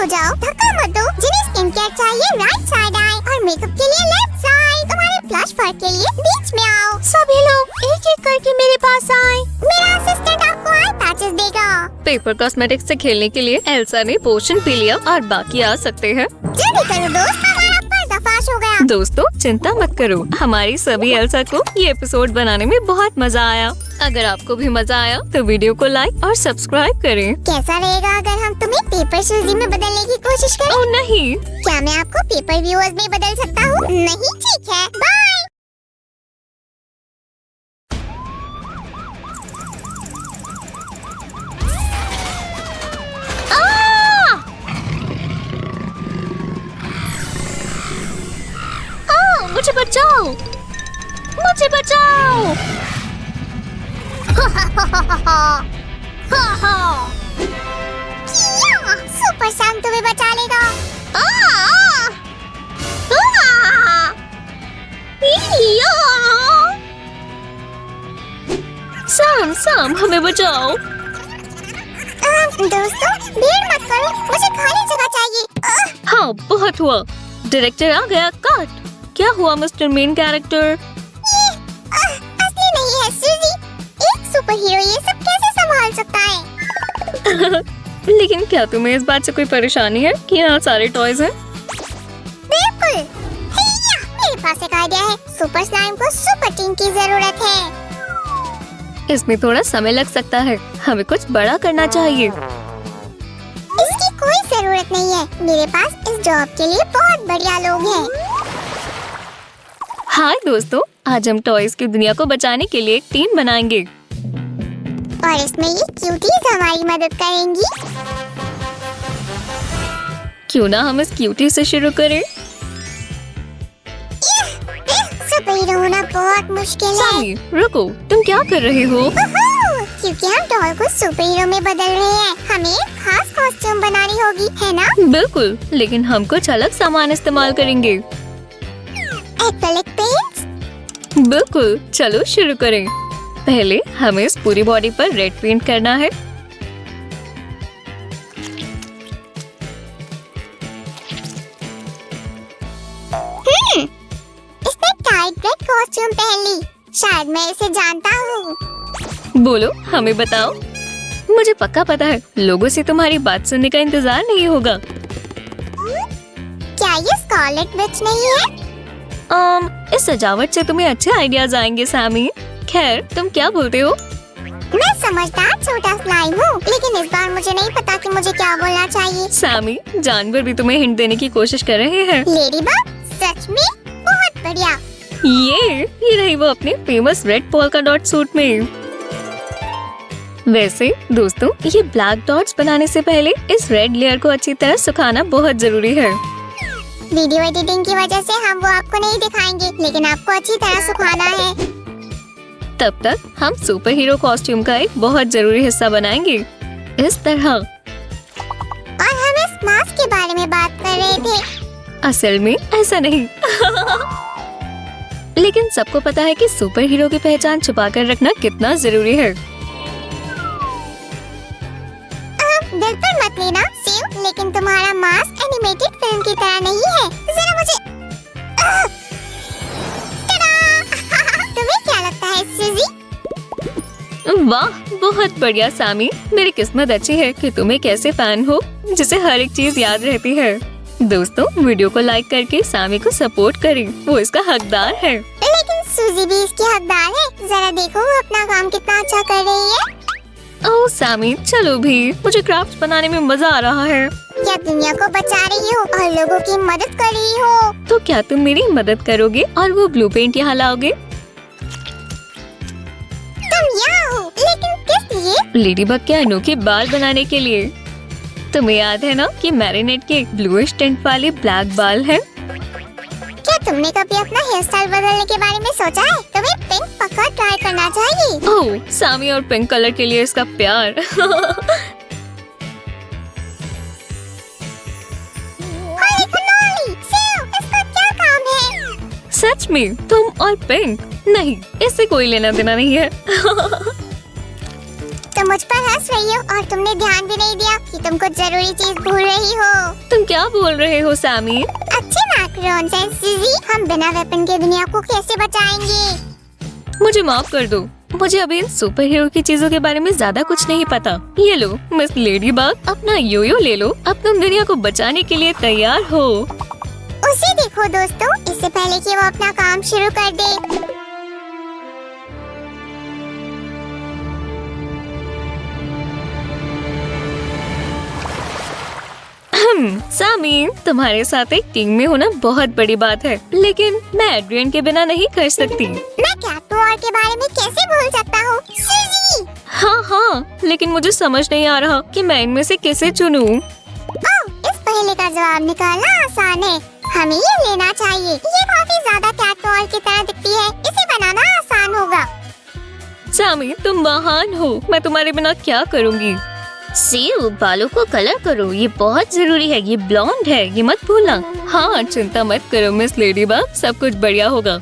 हो जाओ, धक्का मत दो। जिन्हें स्किन केयर चाहिए राइट साइड आए और मेकअप के लिए लेफ्ट साइड। तुम्हारे फ्लश फर के लिए बीच में आओ। सभी लोग एक एक करके मेरे पास आए। मेरा असिस्टेंट आपको आई पैचेस देगा। पेपर कॉस्मेटिक्स से खेलने के लिए एल्सा ने पोशन पी लिया और बाकी आ सकते हैं। जल्दी करो दोस्त, हमारा पर्दाफाश हो गया। दोस्तों चिंता मत करो, हमारी सभी एल्सा को ये एपिसोड बनाने में बहुत मजा आया। अगर आपको भी मजा आया तो वीडियो को लाइक और सब्सक्राइब करें। कैसा रहेगा अगर हम तुम्हें पेपर सूजी में बदलने की कोशिश करें? ओह नहीं, क्या मैं आपको पेपर व्यूअर्स में बदल सकता हूँ? नहीं, ठीक है, बाय। मुझे बचाओ, मुझे बचाओ। सुपर सैम तुम्हें बचा लेगा। सैम सैम हमें बचाओ। दोस्तों भीड़ मत करो, मुझे खाली जगह चाहिए। हाँ बहुत हुआ, डायरेक्टर आ गया। कट। क्या हुआ मिस्टर मेन कैरेक्टर? असली नहीं है सूजी। एक सुपर हीरो ये सब कैसे संभाल सकता है? लेकिन क्या तुम्हें इस बात से कोई परेशानी है कि यहाँ सारे टॉयज हैं? बिल्कुल। हैया, मेरे पास एक आइडिया है। सुपर स्लाइम को सुपर टीम की जरूरत है। इसमें थोड़ा समय लग सकता है, हमें कुछ बड़ा करना चाहिए। इसकी कोई जरूरत नहीं है, मेरे पास इस जॉब के लिए बहुत बढ़िया लोग हैं। हाय दोस्तों, आज हम टॉयज की दुनिया को बचाने के लिए एक टीम बनाएंगे और इसमें ये क्यूटीज हमारी मदद करेंगी। क्यों ना हम इस क्यूटी से शुरू करें? सुपर हीरो होना बहुत मुश्किल है। सामी, रुको, तुम क्या कर रहे हो? क्योंकि हम डॉल को सुपर हीरो में बदल रहे हैं, हमें एक खास कॉस्ट्यूम बनानी होगी, है ना? बिल्कुल, लेकिन हम कुछ अलग सामान इस्तेमाल करेंगे। Acrylic paints? बिल्कुल, चलो शुरू करें। पहले हमें इस पूरी बॉडी पर रेड पेंट करना है। इसने टाइट रेड कॉस्ट्यूम पहन ली। शायद मैं इसे जानता हूँ। बोलो, हमें बताओ। मुझे पक्का पता है, लोगों से तुम्हारी बात सुनने का इंतजार नहीं होगा। क्या ये स्कारलेट विच नहीं है? इस सजावट से तुम्हें अच्छे आइडियाज आएंगे सैमी। खैर, तुम क्या बोलते हो? मैं समझदार छोटा स्लाइम हूँ, लेकिन इस बार मुझे नहीं पता कि मुझे क्या बोलना चाहिए। सैमी, जानवर भी तुम्हें हिंट देने की कोशिश कर रहे हैं। लेडीबग, सच में बहुत बढ़िया। ये रही वो अपने famous red polka dot suit में। वैसे दोस्तों, ये ब्लैक डॉट्स बनाने से पहले इस रेड लेयर को अच्छी तरह सुखाना बहुत जरूरी है। वीडियो एडिटिंग की वजह से हम वो आपको नहीं दिखाएंगे, लेकिन आपको अच्छी तरह सुखाना है। तब तक हम सुपर हीरो कॉस्ट्यूम का एक बहुत जरूरी हिस्सा बनाएंगे, इस तरह। और हम इस मास्क के बारे में बात कर रहे थे। असल में ऐसा नहीं। लेकिन सबको पता है कि सुपर हीरो की पहचान छुपाकर रखना कितना जरूरी है। दिल पर मत लेना सेव, लेकिन तुम्हारा मास्क एनिमेटेड फिल्म की तरह नहीं है। जरा मुझे तुम्हें क्या लगता है सूजी? वाह, बहुत बढ़िया सामी। मेरी किस्मत अच्छी है कि तुम एक ऐसे फैन हो जिसे हर एक चीज याद रहती है। दोस्तों, वीडियो को लाइक करके सामी को सपोर्ट करें, वो इसका हकदार है। लेकिन सूजी भी इसकी हकदार है। जरा देखो वो अपना काम कितना अच्छा कर रही है। ओह सामी, चलो भी, मुझे क्राफ्ट बनाने में मजा आ रहा है। क्या दुनिया को बचा रही हो और लोगों की मदद कर रही हो? तो क्या तुम मेरी मदद करोगे और वो ब्लू पेंट यहाँ लाओगे? तुम यहाँ हो, लेकिन किस लिए? लेडीबग के अनोखे बाल बनाने के लिए। तुम्हें याद है ना कि मैरिनेट के ब्लूइश टिंट वाले ब्लैक बाल हैं? क्या तुमने कभी अपना हेयर स्टाइल बदलने के बारे में सोचा है? तुम्हें पिंक पक्का ट्राई करना चाहिए। ओह, सामी और पिंक कलर के लिए इसका प्यार। इसका क्या काम है? सच में तुम और पिंक? नहीं, इससे कोई लेना देना नहीं है। तुम मुझ पर हंस रही हो और तुमने ध्यान भी नहीं दिया कि तुम कुछ जरूरी चीज भूल रही हो। तुम क्या बोल रहे हो सैमी? अच्छे मैकरोन्स हैं सुजी। हम बिना वेपन के दुनिया को कैसे बचाएंगे? मुझे माफ कर दो, मुझे अभी इन सुपर हीरो की चीजों के बारे में ज्यादा कुछ नहीं पता। ये लो मिस लेडी बग, अपना योयो ले लो। अब तुम दुनिया को बचाने के लिए तैयार हो। उसे देखो दोस्तों, इससे पहले कि वो अपना काम शुरू कर दे। सामी, तुम्हारे साथ एक टीम में होना बहुत बड़ी बात है, लेकिन मैं एड्रियन के बिना नहीं कर सकती। मैं कैटमोर के बारे में कैसे भूल सकता हूँ? सुजी! हाँ, लेकिन मुझे समझ नहीं आ रहा कि मैं इनमें से किसे चुनूं। इस पहले का जवाब निकालना आसान है। हमें ये लेना चाहिए। ये काफी ज्यादा कैटमोर की तरह दिखती है। इसे बनाना आसान होगा। सामी, तुम महान हो। मैं तुम्हारे बिना क्या करूँगी? सीव, बालों को कलर करो, ये बहुत जरूरी है। ये ब्लॉन्ड है, ये मत भूलना। हाँ, चिंता मत करो मिस लेडीबग, सब कुछ बढ़िया होगा।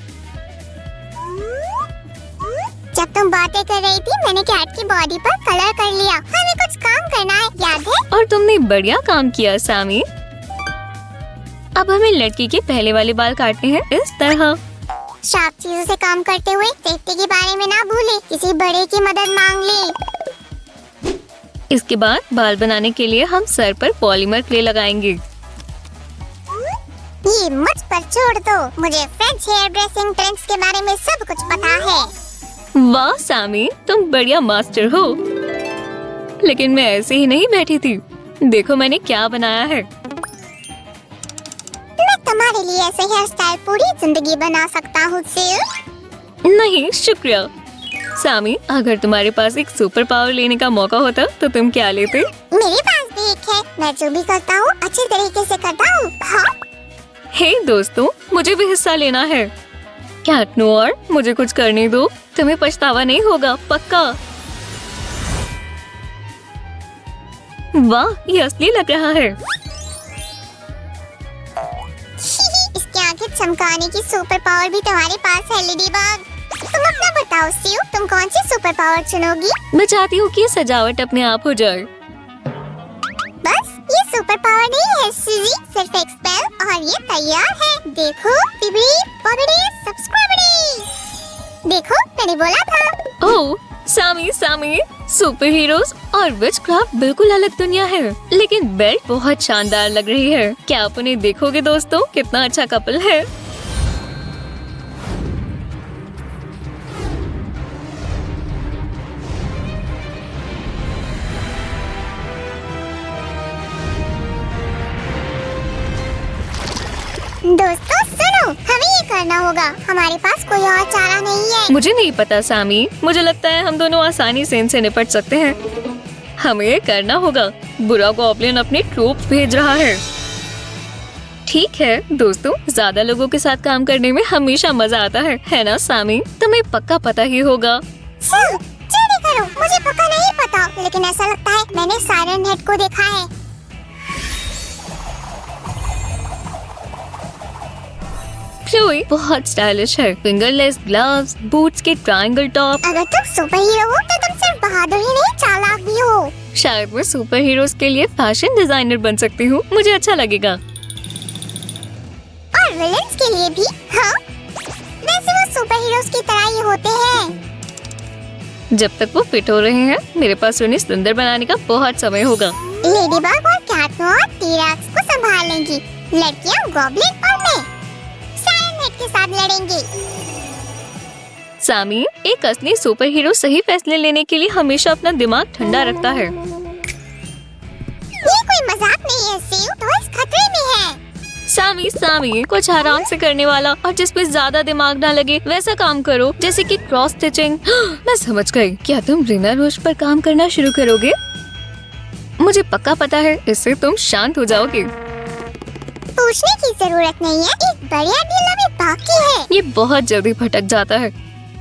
जब तुम बातें कर रही थी, मैंने कैट की बॉडी पर कलर कर लिया। हमें कुछ काम करना है, याद है? और तुमने बढ़िया काम किया सामी। अब हमें लड़की के पहले वाले बाल काटने हैं, इस तरह। शार्प चीजों से काम करते हुए सेफ्टी के बारे में ना भूले। किसी बड़े की मदद मांग ले। इसके बाद बाल बनाने के लिए हम सर पर पॉलीमर क्ले लगाएंगे। ये मुझ पर छोड़ दो। मुझे फ्रेंच हेयर ड्रेसिंग ट्रेंड्स के बारे में सब कुछ पता है। वाह सामी, तुम बढ़िया मास्टर हो। लेकिन मैं ऐसे ही नहीं बैठी थी। देखो मैंने क्या बनाया है। मैं तुम्हारे लिए ऐसे हेयर स्टाइल पूरी जिंदगी बना सकता हूँ सिल। नहीं शुक्रिया। सामी, अगर तुम्हारे पास एक सुपर पावर लेने का मौका होता तो तुम क्या लेते? मेरे पास भी एक है। मैं जो भी करता हूँ अच्छे तरीके से करता हूँ। हाँ? हे दोस्तों, मुझे भी हिस्सा लेना है। कैटनोर, मुझे कुछ करने दो। तुम्हें पछतावा नहीं होगा, पक्का। वाह, ये असली लग रहा है। इसकी आंखें चमकाने की सुपर पावर भी तुम्हारे पास है लेडीबग। तुम अपना बताओ सीयू, तुम कौन सी सुपर पावर चुनोगी? मैं चाहती हूँ कि सजावट अपने आप हो जाए। बस ये सुपर पावर नहीं है सुजी, सिर्फ एक स्पेल और ये तैयार है। देखो टिबली बॉबीडी सब्सक्राइबरी। देखो मैंने बोला था। ओह सामी, सुपर हीरोज और विचक्राफ्ट बिल्कुल अलग दुनिया है, लेकिन बेल्ट बहुत शानदार लग रही है। क्या आप उन्हें देखोगे दोस्तों? कितना अच्छा कपल है। दोस्तों सुनो, हमें ये करना होगा। हमारे पास कोई और चारा नहीं है। मुझे नहीं पता सामी, मुझे लगता है हम दोनों आसानी से इनसे निपट सकते हैं। हमें ये करना होगा। बुरा गॉब्लिन अपने ट्रूप्स भेज रहा है। ठीक है दोस्तों, ज्यादा लोगों के साथ काम करने में हमेशा मजा आता है ना सामी? तुम्हें पक्का पता ही होगा। जल्दी करो, मुझे पक्का नहीं पता, लेकिन ऐसा लगता है मैंने सायरन हेड को देखा है। क्लोई बहुत स्टाइलिश है। फिंगरलेस ग्लव्स, बूट्स के ट्रायंगल टॉप। अगर तुम सुपर हीरो हो तो तुम सिर्फ बहादुर ही नहीं, चालाक भी हो। शायद मैं सुपर हीरोज के लिए फैशन डिजाइनर बन सकती हूँ। मुझे अच्छा लगेगा। और विलेन्स के लिए भी। हाँ, वैसे वो सुपर हीरोज की तरह ही होते हैं। जब तक वो फिट हो रहे हैं, मेरे पास उन्हें सुंदर बनाने का बहुत समय होगा। लेडीबग और कैटमोर टी-रेक्स को संभाल लेंगी। लड़कियाँ गॉब्लिन और मैं सायरन हेड के साथ लड़ेंगे। सामी, एक असली सुपर हीरो सही फैसले लेने के लिए हमेशा अपना दिमाग ठंडा रखता है। ये कोई मजाक नहीं है सीयू, तो इस खतरे में है। सामी, कुछ आराम से करने वाला और जिसपे ज्यादा दिमाग ना लगे वैसा काम करो, जैसे कि क्रॉस स्टिचिंग। मैं समझ गई। क्या तुम रीना रोज पर काम करना शुरू करोगे? मुझे पक्का पता है, इससे तुम शांत हो जाओगे। पूछने की जरूरत नहीं है, एक बढ़िया डील अभी बाकी है। ये बहुत जल्दी भटक जाता है।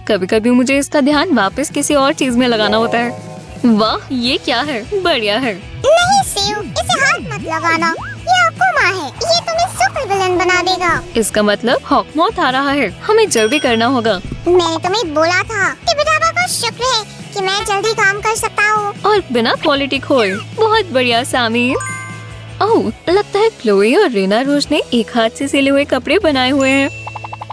कभी कभी मुझे इसका ध्यान वापस किसी और चीज में लगाना होता है। वाह, ये क्या है? बढ़िया है। नहीं सीयू, इसे हाथ मत लगाना। ये अकुमा है, ये तुम्हें सुपर विलन बना देगा। इसका मतलब हॉकमॉथ आ रहा है। हमें जल्दी करना होगा। मैंने तुम्हें बोला था। टिबिटाबा का शुक्र है ताकि मैं जल्दी काम कर सकता हूँ। और बिना क्वालिटी खोए। बहुत बढ़िया सामी। ओह, लगता है क्लोई और रीना रोज ने एक हाथ से सिले हुए कपड़े बनाए हुए हैं।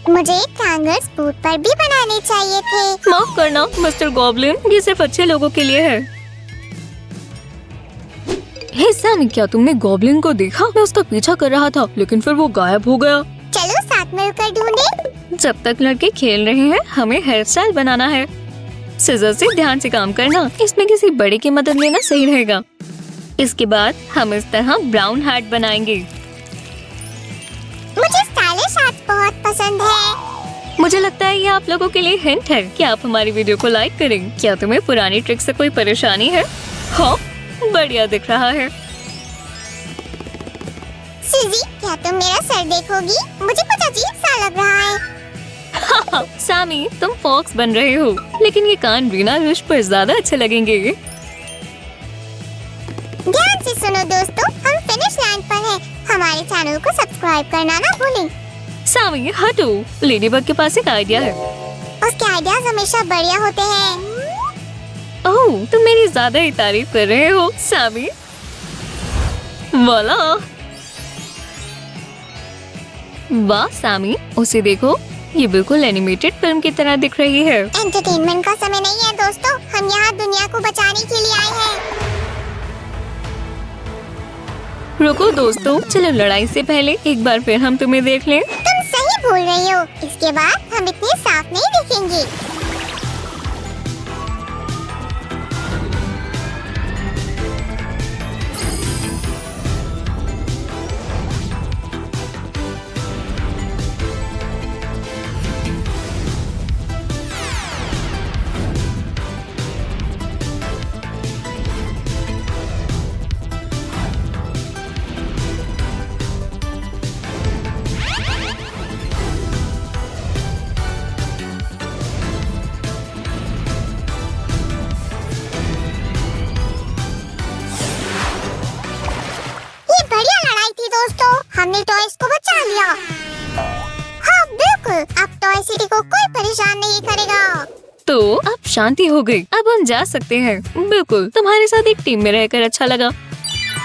मुझे कांगर्स बूट पर भी बनाने चाहिए थे। माफ करना मिस्टर गॉब्लिन, ये सिर्फ अच्छे लोगों के लिए है। हे सैमी, क्या तुमने गॉब्लिन को देखा? मैं उसका पीछा कर रहा था लेकिन फिर वो गायब हो गया। चलो साथ मिलकर ढूंढे। जब तक लड़के खेल रहे हैं हमें हेयर स्टाइल बनाना है। सीजर से ध्यान से काम करना, इसमें किसी बड़े की मदद लेना सही रहेगा। इसके बाद हम इस तरह ब्राउन हैट बनाएंगे। मुझे स्टाइलिश हैट बहुत पसंद है। मुझे लगता है ये आप लोगों के लिए हिंट है कि आप हमारी वीडियो को लाइक करें। क्या तुम्हें पुरानी ट्रिक से कोई परेशानी है? हाँ, बढ़िया दिख रहा है। सुजी, क्या तुम मेरा सर देखोगी? मुझे कुछ अजीब सा लग रहा है। सामी, तुम फॉक्स बन रहे हो, लेकिन ये कान रीना रुश पर ज्यादा अच्छे लगेंगे। ध्यान से सुनो दोस्तों, हम फिनिश लाइन पर हैं। हमारे चैनल को सब्सक्राइब करना ना भूलें। सामी हटो, लेडीबग के पास एक आइडिया है। उसके आइडियाज हमेशा बढ़िया होते हैं। ओह, तुम मेरी ज्यादा ही तारीफ कर रहे हो सामी। वाला, वाह सामी, उसे देखो, ये बिल्कुल एनिमेटेड फिल्म की तरह दिख रही है। एंटरटेनमेंट का समय नहीं है दोस्तों, हम यहाँ दुनिया को बचाने के लिए आए हैं। रुको दोस्तों, चलो लड़ाई से पहले एक बार फिर हम तुम्हें देख लें। तुम सही बोल रही हो, इसके बाद हम इतने साफ नहीं दिखेंगे। दोस्तों, हमने टॉयज को बचा लिया। हाँ बिल्कुल, अब टॉय सिटी को कोई परेशान नहीं करेगा। तो अब शांति हो गई, अब हम जा सकते हैं। बिल्कुल, तुम्हारे साथ एक टीम में रहकर अच्छा लगा।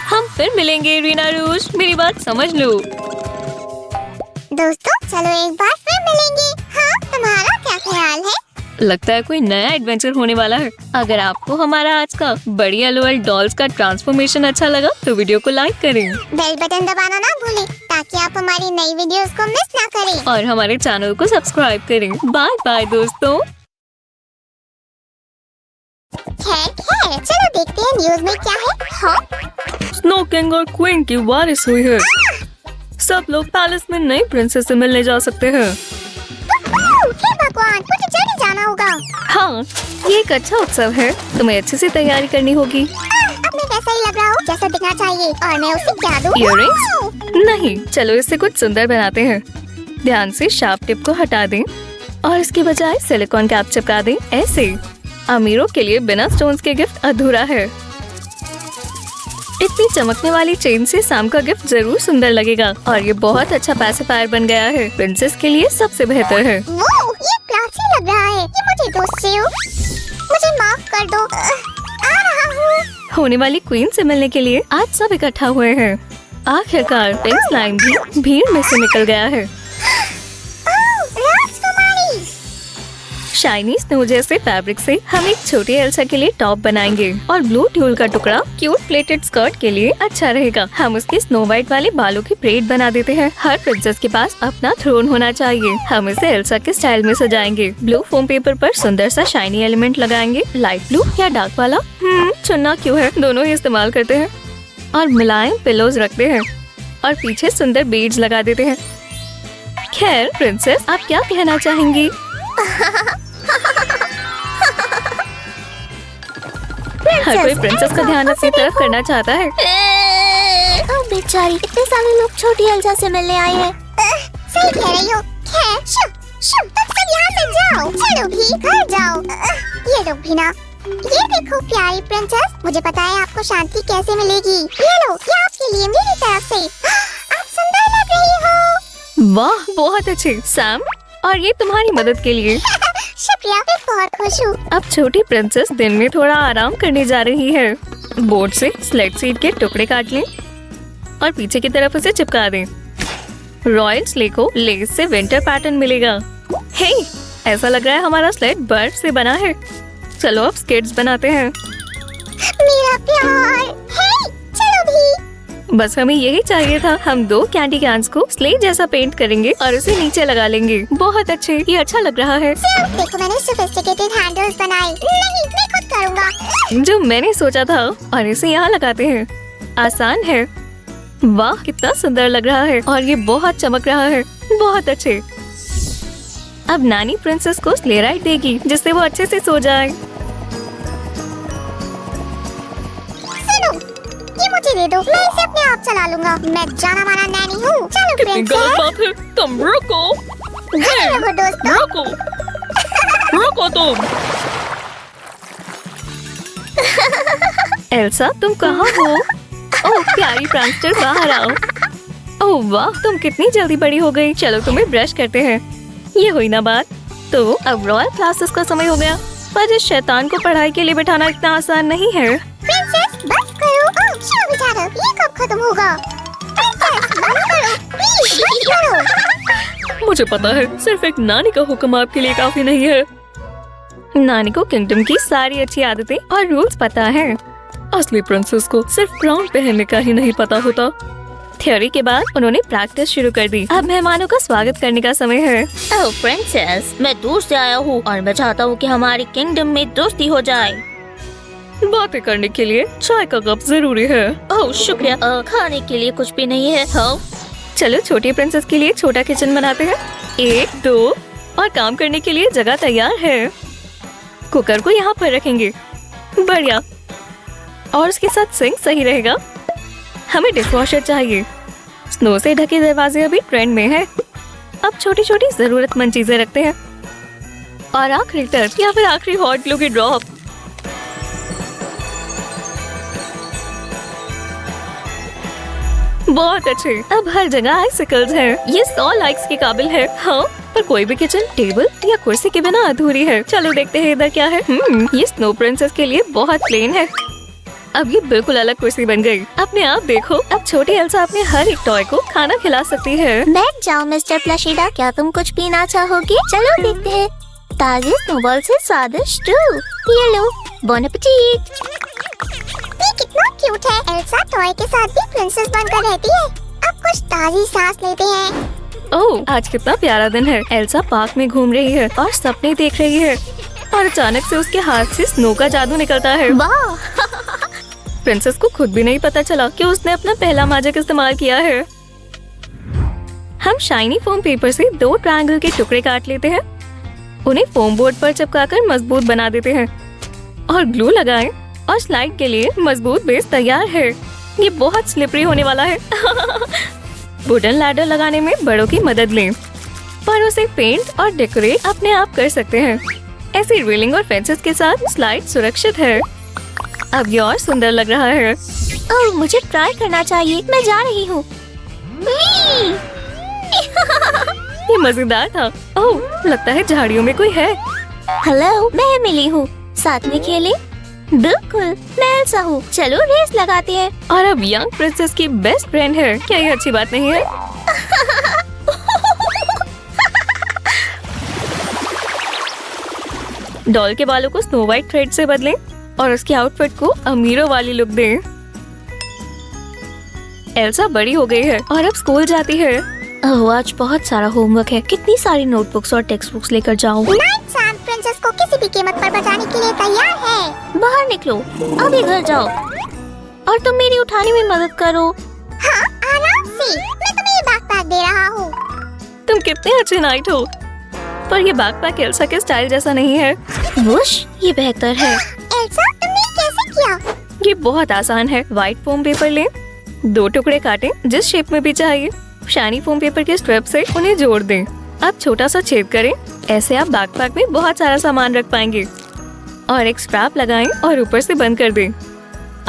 हम फिर मिलेंगे रीना रूज, मेरी बात समझ लो। दोस्तों चलो एक बार फिर मिलेंगे। हाँ, तुम्हारा क्या ख्याल है? लगता है कोई नया एडवेंचर होने वाला है। अगर आपको हमारा आज का बड़ी LOL डॉल्स का ट्रांसफॉर्मेशन अच्छा लगा तो वीडियो को लाइक करें। बेल बटन दबाना ना भूलें ताकि आप हमारी नई वीडियोस को मिस ना करें। और हमारे चैनल को सब्सक्राइब करें। बाय बाय दोस्तों। खैर, चलो देखते हैं न्यूज में क्या है। हाँ? स्नो किंग और क्वीन की वारिस हुई है। सब लोग पैलेस में नई प्रिंसेस से मिलने जा सकते हैं। हे भगवान, मुझे जल्दी जाना होगा। हाँ, ये एक अच्छा उत्सव है, तुम्हें अच्छे से तैयारी करनी होगी। अब मैं वैसा ही लग रहा हूँ जैसा दिखना चाहिए। और मैं उसे क्या दूँ? इयररिंग्स? नहीं, चलो इससे कुछ सुंदर बनाते हैं। ध्यान से शार्प टिप को हटा दें और इसके बजाय सिलिकॉन कैप चिपका दें। ऐसे अमीरों के लिए बिना स्टोन्स के गिफ्ट अधूरा है। इतनी चमकने वाली चेन से शाम का गिफ्ट जरूर सुंदर लगेगा। और ये बहुत अच्छा पैसिफायर बन गया है, प्रिंसेस के लिए सबसे बेहतर है। वो, ये क्लासी लग रहा है। ये मुझे दोस्त से हो। मुझे माफ कर दो। आ रहा हूँ। होने वाली क्वीन से मिलने के लिए आज सब इकट्ठा हुए हैं। आखिरकार पिंक स्लाइम भी भीड़ में से निकल गया है। राजकुमारी। शाइनी स्नो जैसे फैब्रिक से हम एक छोटी एल्सा के लिए टॉप बनाएंगे और ब्लू ट्यूल का टुकड़ा क्यूट प्लेटेड स्कर्ट के लिए अच्छा रहेगा। हम उसके स्नो व्हाइट वाले बालों की ब्रेड बना देते हैं। हर प्रिंसेस के पास अपना थ्रोन होना चाहिए। हम इसे एल्सा के स्टाइल में सजाएंगे। ब्लू फोम पेपर पर सुंदर सा शाइनी एलिमेंट लगाएंगे। लाइट ब्लू या डार्क वाला चुनना क्यों है, दोनों ही इस्तेमाल करते हैं। और मुलायम पिलोज रखते हैं और पीछे सुंदर बीड्स लगा देते हैं। खैर प्रिंसेस, आप क्या कहना चाहेंगी? हर कोई प्रिंसेस का ध्यान अपनी तरफ करना चाहता है। ओह बेचारी, इतने सारे लोग छोटी एल्सा से मिलने आए हैं। सही कह रही हो। खैर, तुम सब यहाँ से जाओ। चलो भी घर जाओ। ये लोग भी ना। ये देखो प्यारी प्रिंसेस, मुझे पता है आपको शांति कैसे मिलेगी। ये लो, ये आपके लिए मेरी तरफ से। आप सुंदर लग रही हो। वाह, बहुत अच्छे। सैम, और ये तुम्हारी मदद के लिए। शुक्रिया शुक्रिया, मैं बहुत खुश हूँ। अब छोटी प्रिंसेस दिन में थोड़ा आराम करने जा रही है। बोर्ड से स्लेट सीट के टुकड़े काट लें और पीछे की तरफ उसे चिपका दें। रॉयल स्ले को लेस से विंटर पैटर्न मिलेगा। हे, ऐसा लग रहा है हमारा स्लेट बर्फ से बना है। चलो अब स्केट्स बनाते हैं। मेरा प्यार, हे, चलो भी। बस हमें यही चाहिए था। हम 2 कैंडी कैन्स को स्ले जैसा पेंट करेंगे और उसे नीचे लगा लेंगे। बहुत अच्छे, ये अच्छा लग रहा है। देखो मैंने सोफिस्टिकेटेड हैंडल्स बनाए। नहीं, मैं खुद करूँगा। जो मैंने सोचा था, और इसे यहाँ लगाते हैं। आसान है। वाह, कितना सुंदर लग रहा है और ये बहुत चमक रहा है। बहुत अच्छे। अब नानी प्रिंसेस को स्ले राइड देगी जिससे वो अच्छे से सो जाए। सुनो, ये मुझे दे दो, मैं इसे अपने आप चला लूंगा। मैं जाना माना नैनी हूँ। चलो कितनी गलत प्रिंसेस। बात है। तुम रुको। अरे रहो दोस्तों। रुको। रुको तुम। एल्सा, तुम कहाँ हो? ओह प्यारी प्रैंकस्टर, बाहर आओ। ओह वाह, तुम कितनी जल्दी बड़ी हो गई। चलो तुम्हें ब्रश करते हैं। ये हुई ना बात। तो अब रॉयल क्लासेस का समय हो गया। पर इस शैतान को पढ़ाई के लिए बिठाना इतना आसान नहीं है। प्रिंसेस बस करो। ओह शो बेचारा, ये कब खत्म होगा? प्रिंसेस बस करो, प्लीज बस करो। मुझे पता है, सिर्फ एक नानी का हुक्म आपके लिए काफी नहीं है। नानी को किंगडम की सारी अच्छी आदतें और रूल्स पता है। असली प्रिंसेस को सिर्फ क्राउन पहनने का ही नहीं पता होता। थ्योरी के बाद उन्होंने प्रैक्टिस शुरू कर दी। अब मेहमानों का स्वागत करने का समय है। ओह प्रिंसेस, मैं दूर से आया हूँ और मैं चाहता हूँ कि हमारी किंगडम में दोस्ती हो जाए। बातें करने के लिए चाय का कप जरूरी है। ओह शुक्रिया। खाने के लिए कुछ भी नहीं है। हाँ चलो छोटी प्रिंसेस के लिए छोटा किचन बनाते हैं। 1, 2 और काम करने के लिए जगह तैयार है। कुकर को यहाँ पर रखेंगे। बढ़िया। और उसके साथ सिंक सही रहेगा। हमें डिशवॉशर चाहिए। स्नो से ढके दरवाजे अभी ट्रेंड में है। अब छोटी छोटी जरूरतमंद चीजें रखते हैं। और आखिरी टच या फिर आखिरी हॉट ग्लू की ड्रॉप। बहुत अच्छे। अब हर जगह आइसिकल्स हैं। ये 100 लाइक्स के काबिल है। हाँ, पर कोई भी किचन टेबल या कुर्सी के बिना अधूरी है। चलो देखते हैं इधर क्या है। ये स्नो प्रिंसेस के लिए बहुत प्लेन है। अब ये बिल्कुल अलग कुर्सी बन गई। अपने आप देखो, अब छोटी एल्सा अपने हर एक टॉय को खाना खिला सकती है। बैठ जाओ मिस्टर प्लशीडा, क्या तुम कुछ पीना चाहोगे? चलो देखते हैं। ताजे स्नोबॉल से स्वादिष्ट ये लो। Bone appétit. ये कितना क्यूट है। एल्सा टॉय के साथ भी प्रिंसेस बनकर रहती है। अब कुछ ताजी सांस लेते हैं। ओह, आज कितना प्यारा दिन है। एल्सा पार्क में घूम रही है और सपने देख रही है और अचानक से उसके हाथ से स्नो का जादू निकलता है। वाह प्रिंसेस को खुद भी नहीं पता चला कि उसने अपना पहला मैजिक इस्तेमाल किया है। हम शाइनी फोम पेपर से 2 ट्रायंगल के टुकड़े काट लेते हैं। उन्हें फोम बोर्ड पर चिपकाकर मजबूत बना देते हैं और ग्लू लगाएं और स्लाइड के लिए मजबूत बेस तैयार है। ये बहुत स्लिपरी होने वाला है। वुडन लैडर लगाने में बड़ों की मदद लें, पर उसे पेंट और डेकोरेट अपने आप कर सकते हैं। ऐसी रेलिंग और फेंसेस के साथ स्लाइड सुरक्षित है। अब ये और सुंदर लग रहा है। ओह मुझे ट्राई करना चाहिए। मैं जा रही हूँ। ये मजेदार था। ओह, लगता है झाड़ियों में कोई है। हेलो, मैं मिली हूँ। साथ में खेले? बिल्कुल, मैं एल्सा हूँ। चलो रेस लगाते हैं। और अब यंग प्रिंसेस की बेस्ट फ्रेंड है। क्या ये अच्छी बात नहीं है? डॉल के बालों को स्नो व्हाइट थ्रेड से बदलें और उसके आउटफिट को अमीरों वाली लुक दें। एल्सा बड़ी हो गई है और अब स्कूल जाती है। ओह आज बहुत सारा होमवर्क है। कितनी सारी नोटबुक्स और टेक्स्ट बुक्स लेकर जाऊँ? नाइट सैम प्रिंसेस को किसी भी कीमत पर बचाने के लिए तैयार है। बाहर निकलो, अभी घर जाओ और तुम मेरी उठाने में मदद करो। हाँ आराम से, मैं तुम्हें ये बैकपैक दे रहा हूँ। तुम कितने अच्छे नाइट हो, पर ये बैकपैक एल्सा के स्टाइल जैसा नहीं है। वुश, ये बेहतर है। एल्सा तुमने ये कैसे किया? ये बहुत आसान है। व्हाइट फोम पेपर लें, 2 टुकड़े काटें जिस शेप में भी चाहिए। शाइनी फोम पेपर के स्ट्रिप से उन्हें जोड़ दें। अब छोटा सा छेद करें। ऐसे आप बैकपैक में बहुत सारा सामान रख पाएंगे। और एक स्ट्रैप लगाएं और ऊपर से बंद कर दें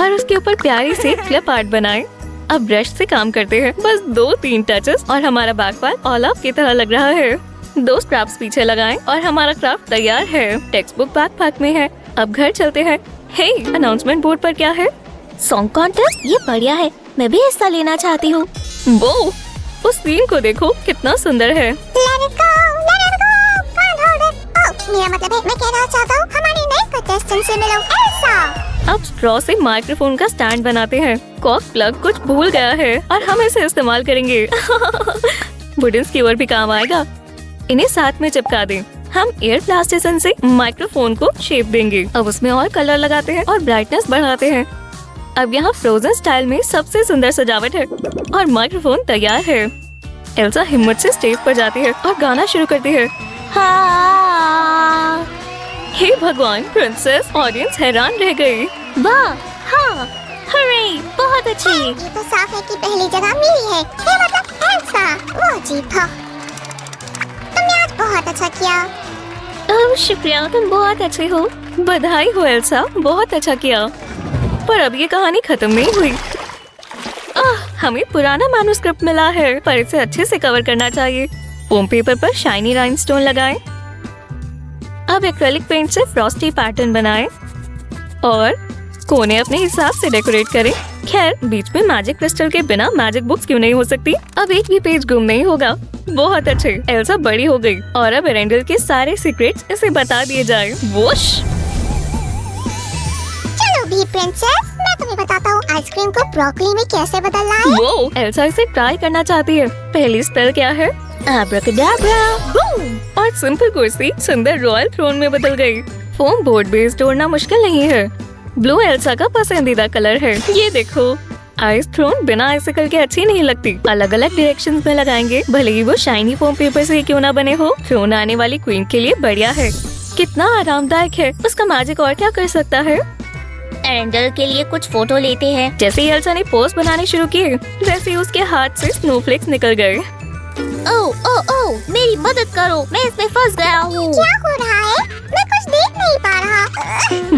और उसके ऊपर प्यारी से क्लिप आर्ट बनाएं। अब ब्रश से काम करते हैं। बस 2-3 टचेस और हमारा बैकपैक ऑल आउट की तरह लग रहा है। 2 स्ट्रैप्स पीछे लगाएं और हमारा क्राफ्ट तैयार है। टेक्स्ट बुक बैकपैक में है। अब घर चलते हैं। हे, अनाउंसमेंट बोर्ड पर क्या है? सॉन्ग कॉन्टेस्ट, ये बढ़िया है, मैं भी हिस्सा लेना चाहती हूँ। वो उस सीन को देखो, कितना सुंदर है। Let it go, let it go, can't hold it. Oh, मेरा मतलब है मैं कहना चाहता हूँ हमारी नई कंटेस्टेंट से मिलो, एल्सा। अब स्ट्रॉ से माइक्रोफोन का स्टैंड बनाते हैं। कॉक प्लग कुछ भूल गया है और हम इसे इस्तेमाल करेंगे। वुडन स्कीवर भी काम आएगा। इन्हें साथ में चिपका दें। हम एयर प्लास्टिसन से माइक्रोफोन को शेप देंगे। अब उसमें और कलर लगाते हैं और ब्राइटनेस बढ़ाते हैं। अब यहाँ फ्रोजन स्टाइल में सबसे सुंदर सजावट है और माइक्रोफोन तैयार है। एल्सा हिम्मत से स्टेज पर जाती है और गाना शुरू करती है। हाँ, हे भगवान, प्रिंसेस, ऑडियंस हैरान रह गई। वाह, हाँ, हरे, बहुत अच्छी। ये तो साफ है कि पहली जगह मिली है। ये मतलब एल्सा, वो जीत था। तुमने आज बहुत अच्छा किया। ओह शुक्रिया, तुम बहुत अच्छे हो। बधाई हो एल्सा, बहुत अच्छा किया। पर अब ये कहानी खत्म नहीं हुई। हमें पुराना मैन्युस्क्रिप्ट मिला है, पर इसे अच्छे से कवर करना चाहिए। फोम पेपर पर शाइनी राइनस्टोन लगाएं। अब एक्रेलिक पेंट से फ्रॉस्टी पैटर्न बनाएं और कोने अपने हिसाब से डेकोरेट करें। खैर, बीच में मैजिक क्रिस्टल के बिना मैजिक बुक्स क्यों नहीं हो सकती? अब एक भी पेज गुम नहीं होगा। बहुत अच्छे, एल्सा बड़ी हो गई और अब एरेंडल के सारे सीक्रेट्स इसे बता दिए जाए। वोश! चलो भी प्रिंसेस, मैं तुम्हें बताता हूँ आइसक्रीम को ब्रोकली में कैसे बदलना है। वो एल्सा इसे ट्राई करना चाहती है। पहली स्पेल क्या है? Abracadabra, boom! और सिंपल कुर्सी सुंदर रॉयल थ्रोन में बदल गई। फोम बोर्ड बेस तोड़ना मुश्किल नहीं है। ब्लू एल्सा का पसंदीदा कलर है। ये देखो, आइस थ्रोन बिना आइसिकल के अच्छी नहीं लगती। अलग अलग डायरेक्शंस में लगाएंगे, भले ही वो शाइनी फोम पेपर से क्यों ना बने हो। थ्रोन आने वाली क्वीन के लिए बढ़िया है। कितना आरामदायक है। उसका मैजिक और क्या कर सकता है? एरेंडल के लिए कुछ फोटो लेते हैं। जैसे ही एल्सा ने पोज बनाने शुरू किए, वैसे ही उसके हाथ से स्नोफ्लेक्स निकल गए। ओह ओह ओह, मेरी मदद करो, मैं इसमें फंस गया हूँ। क्या हो रहा है? मैं कुछ देख नहीं पा रहा।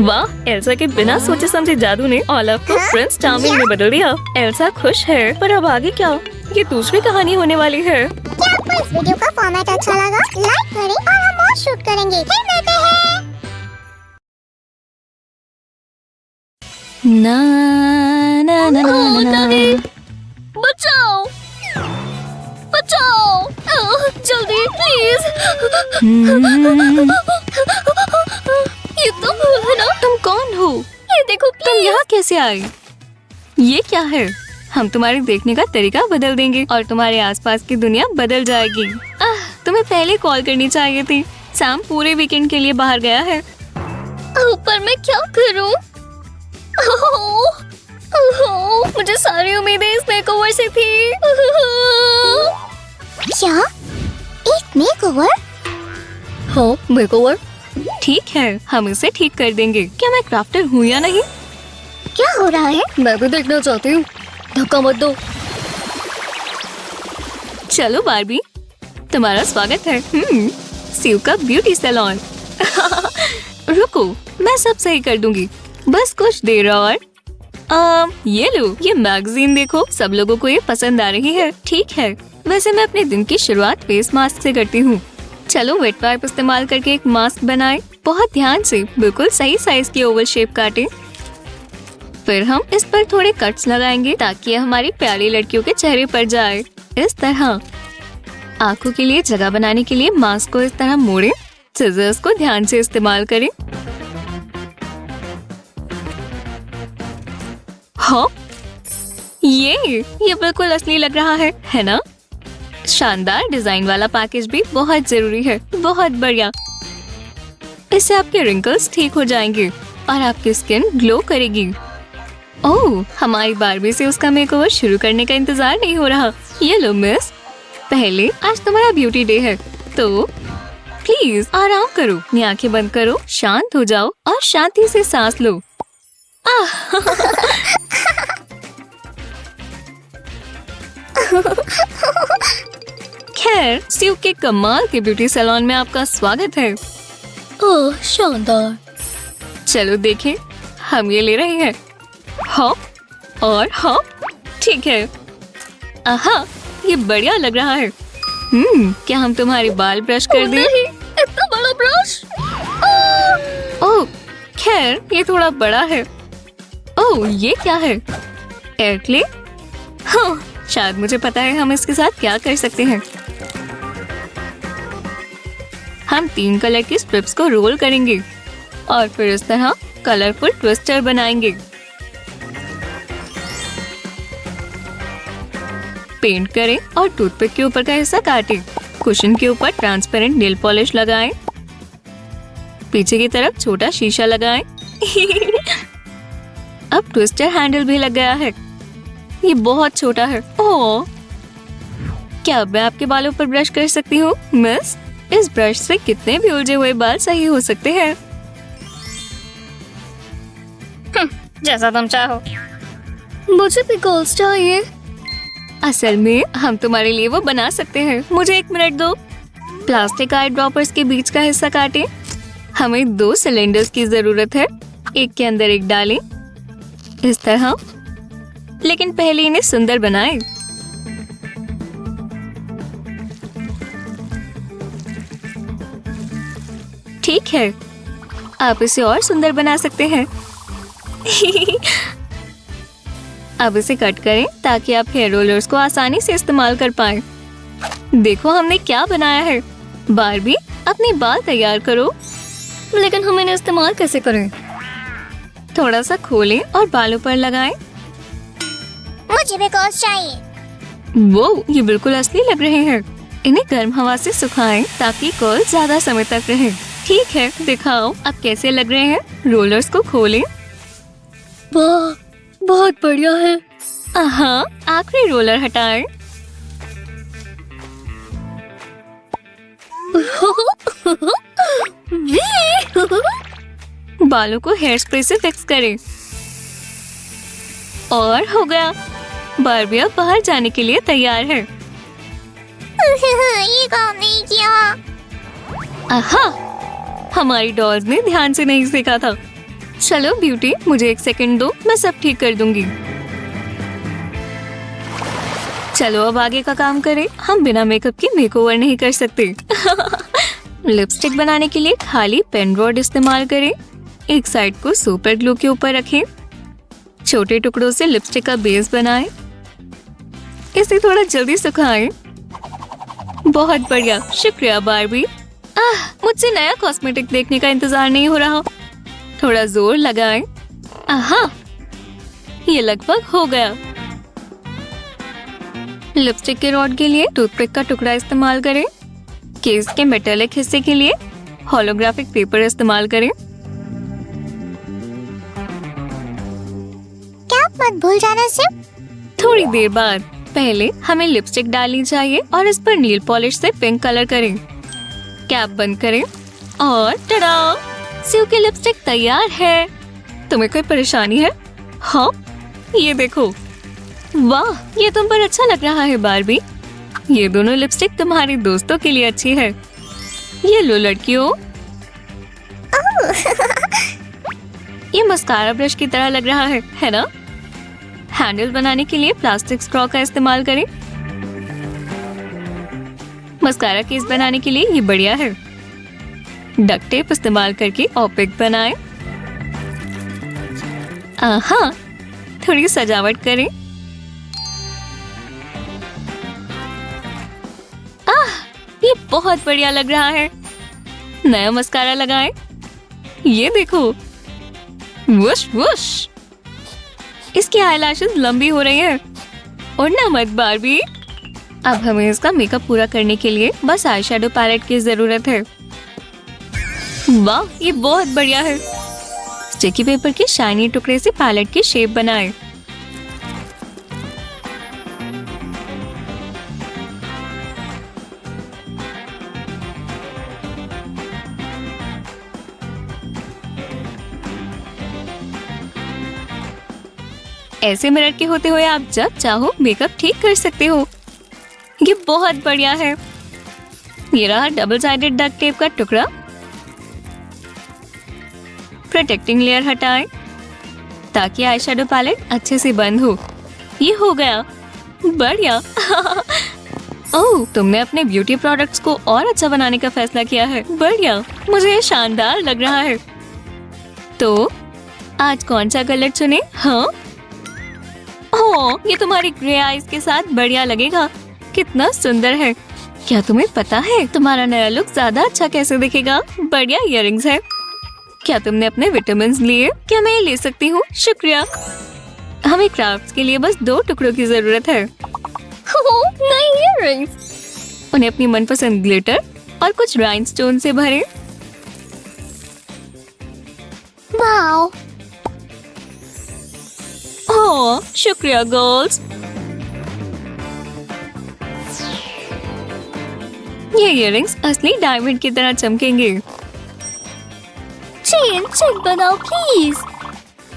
वाह, एल्सा के बिना सोचे समझे जादू ने ओलाफ को प्रिंस चार्मिंग में बदल दिया। एल्सा खुश है, पर अब आगे क्या? ये दूसरी कहानी होने वाली है। क्या आपको इस वीडियो का फॉर्मेट अच्छा लगा? लाइक करें और हम और शूट करेंगे। फिर मिलते हैं। ना ना ना ना ना। बचाओ, बचाओ, जल्दी प्लीज। ये तुम हो ना? तुम कौन हो? ये देखो तुम प्लीज। यहाँ कैसे आई? ये क्या है? हम तुम्हारे देखने का तरीका बदल देंगे और तुम्हारे आसपास की दुनिया बदल जाएगी। तुम्हें पहले कॉल करनी चाहिए थी। सैम पूरे वीकेंड के लिए बाहर गया है। पर मैं क्या करूं? मुझे सारी उम्मीदें इस मेकओवर से थी। क्या? एक मेकओवर? हाँ, मेकओवर। ठीक है, हम इसे ठीक कर देंगे। क्या मैं क्राफ्टर हूँ या नहीं? क्या हो रहा है? मैं भी देखना चाहती हूँ। धक्का मत दो। चलो बारबी, तुम्हारा स्वागत है। सीव का ब्यूटी सैलून। रुको, मैं सब सही कर दूंगी। बस कुछ देर और। ये लो, ये मैगजीन देखो। सब लोगों को ये पसंद आ रही है। ठीक है, वैसे मैं अपने दिन की शुरुआत फेस मास्क से करती हूँ। चलो वेट वाइप इस्तेमाल करके एक मास्क बनाएं। बहुत ध्यान से, बिल्कुल सही साइज की ओवल शेप काटें। फिर हम इस पर थोड़े कट्स लगाएंगे ताकि ये हमारी प्यारी लड़कियों के चेहरे पर जाए। इस तरह आंखों के लिए जगह बनाने के लिए मास्क को इस तरह मोड़ें। सिजर्स को ध्यान से इस्तेमाल करें। हाँ, ये बिल्कुल असली लग रहा है ना? शानदार डिजाइन वाला पैकेज भी बहुत जरूरी है। बहुत बढ़िया। इससे आपके रिंकल्स ठीक हो जाएंगे और आपकी स्किन ग्लो करेगी। ओह, हमारी बारबी से उसका मेकओवर शुरू करने का इंतजार नहीं हो रहा। ये लो मिस, पहले आज तुम्हारा ब्यूटी डे है, तो प्लीज आराम करो। अपनी आंखें बंद करो, शांत हो जाओ और शांति से सांस लो। खैर, स्टीव के कमाल के ब्यूटी सैलून में आपका स्वागत है। ओह, शानदार। चलो देखें, हम ये ले रहे हैं। हॉप और हॉप। ठीक है। आहा, ये बढ़िया लग रहा है। क्या हम तुम्हारे बाल ब्रश कर दें? इतना बड़ा ब्रश। ओह, खैर ये थोड़ा बड़ा है। ओह, ये क्या है? Air clay? हाँ, शायद मुझे पता है हम इसके साथ क्या कर सकते हैं। हम 3 कलर की स्ट्रिप्स को रोल करेंगे और फिर इस तरह कलरफुल ट्विस्टर बनाएंगे। पेंट करें और टूथपिक के ऊपर का हिस्सा काटें। कुशन के ऊपर ट्रांसपेरेंट नेल पॉलिश लगाएं। पीछे की तरफ छोटा शीशा लगाएं। अब ट्विस्टर हैंडल भी लग गया है। ये बहुत छोटा है। ओह, क्या अब मैं आपके बालों पर ब्रश कर सकती हूँ, मिस? इस ब्रश से कितने भी उलझे हुए बाल सही हो सकते हैं। जैसा तुम चाहो। मुझे भी गोल्स चाहिए। असल में हम तुम्हारे लिए वो बना सकते हैं। मुझे 1 मिनट दो। प्लास्टिक आई ड्रॉपर्स के बीच का हिस्सा काटें। हमें 2 सिलेंडर्स की जरूरत है। एक के अंदर एक डालें, इस तरह। लेकिन पहले इन्हें सुंदर बनाएं। ठीक है, आप इसे और सुंदर बना सकते हैं। अब इसे कट करें ताकि आप हेयर रोलर्स को आसानी से इस्तेमाल कर पाएं। देखो हमने क्या बनाया है। बारबी, अपने बाल तैयार करो। लेकिन हम इन्हें इस्तेमाल कैसे करें? थोड़ा सा खोलें और बालों पर लगाएं। मुझे भी गोल्स चाहिए। वो ये बिल्कुल असली लग रहे हैं। इन्हें गर्म हवा से सुखाएं ताकि कर्ल ज्यादा समय तक रहे। ठीक है, दिखाओ अब कैसे लग रहे हैं। रोलर्स को खोलें। वाह, बहुत बढ़िया है। हाँ, आखिरी रोलर हटाएं। बालों को हेयर स्प्रे से फिक्स करें। और हो गया। बारबी अब बाहर जाने के लिए तैयार है। ये काम नहीं किया। आहा, हमारी डॉल्स ने ध्यान से नहीं सीखा था। चलो ब्यूटी, मुझे 1 सेकंड दो, मैं सब ठीक कर दूंगी। चलो अब आगे का काम करें। हम बिना मेकअप के मेकओवर नहीं कर सकते। लिपस्टिक बनाने के लिए खाली पेन रॉड इस्तेमाल करें। एक साइड को सुपर ग्लू के ऊपर रखें। छोटे टुकड़ों से लिपस्टिक का बेस बनाएं। इसे थोड़ा जल्दी सुखाएं। बहुत बढ़िया, शुक्रिया बारबी। मुझसे नया कॉस्मेटिक देखने का इंतजार नहीं हो रहा। थोड़ा जोर लगाएं। आहा, ये लगभग हो गया। लिपस्टिक के रॉड के लिए टूथपिक का टुकड़ा इस्तेमाल करें। केस के मेटालिक हिस्से के लिए होलोग्राफिक पेपर इस्तेमाल करें। क्या मत भूल जाना सिर्फ। थोड़ी देर बाद पहले हमें लिपस्टिक डालनी चाहिए और इस पर नील पॉलिश से पिंक कलर करें। कैप बंद करें और टडा, स्यू की लिपस्टिक तैयार है। तुम्हें कोई परेशानी है? हाँ, ये देखो। वाह, ये तुम पर अच्छा लग रहा है बारबी। ये दोनों लिपस्टिक तुम्हारे दोस्तों के लिए अच्छी है। ये लो लड़कियों। ये मस्कारा ब्रश की तरह लग रहा है ना? हैंडल बनाने के लिए प्लास्टिक स्ट्रॉ का इस्तेमाल करें। मस्कारा केस बनाने के लिए ये बढ़िया है। डक्ट टेप इस्तेमाल करके ऑपिक बनाएं। आहा, थोड़ी सजावट करें। ये बहुत बढ़िया लग रहा है। नया मस्कारा लगाएं। ये देखो, वुश वुश। इसकी आईलैशेस लंबी हो रही हैं। और ना मत बारबी। अब हमें इसका मेकअप पूरा करने के लिए बस आई शैडो पैलेट की जरूरत है। वाह, ये बहुत बढ़िया है। स्टिकी पेपर के शाइनी टुकड़े से पैलेट की शेप बनाएं। ऐसे मिरर के होते हुए आप जब चाहो मेकअप ठीक कर सकते हो। ये बहुत बढ़िया है। ये रहा डबल साइडेड डक्ट टेप का टुकड़ा। प्रोटेक्टिंग लेयर हटाएं ताकि आई शैडो पैलेट अच्छे से बंद हो। ये हो गया। बढ़िया। ओह, तुमने अपने ब्यूटी प्रोडक्ट्स को और अच्छा बनाने का फैसला किया है। बढ़िया, मुझे ये शानदार लग रहा है। तो आज कौन सा कलर चुने? हाँ, ओह, ये तुम्हारी ग्रे आईज के साथ बढ़िया लगेगा। कितना सुंदर है। क्या तुम्हें पता है तुम्हारा नया लुक ज्यादा अच्छा कैसे दिखेगा? बढ़िया इयररिंग्स है। क्या तुमने अपने विटामिन्स लिए? क्या मैं ये ले सकती हूँ? शुक्रिया। हमें क्राफ्ट्स के लिए बस 2 टुकड़ों की जरूरत है। नई इयररिंग्स। उन्हें अपनी मनपसंद ग्लिटर और कुछ राइनस्टोन से भरें। वाओ, ओह, शुक्रिया गर्ल्स। ये इयररिंग्स असली डायमंड की तरह चमकेंगे। चेन बनाओ प्लीज।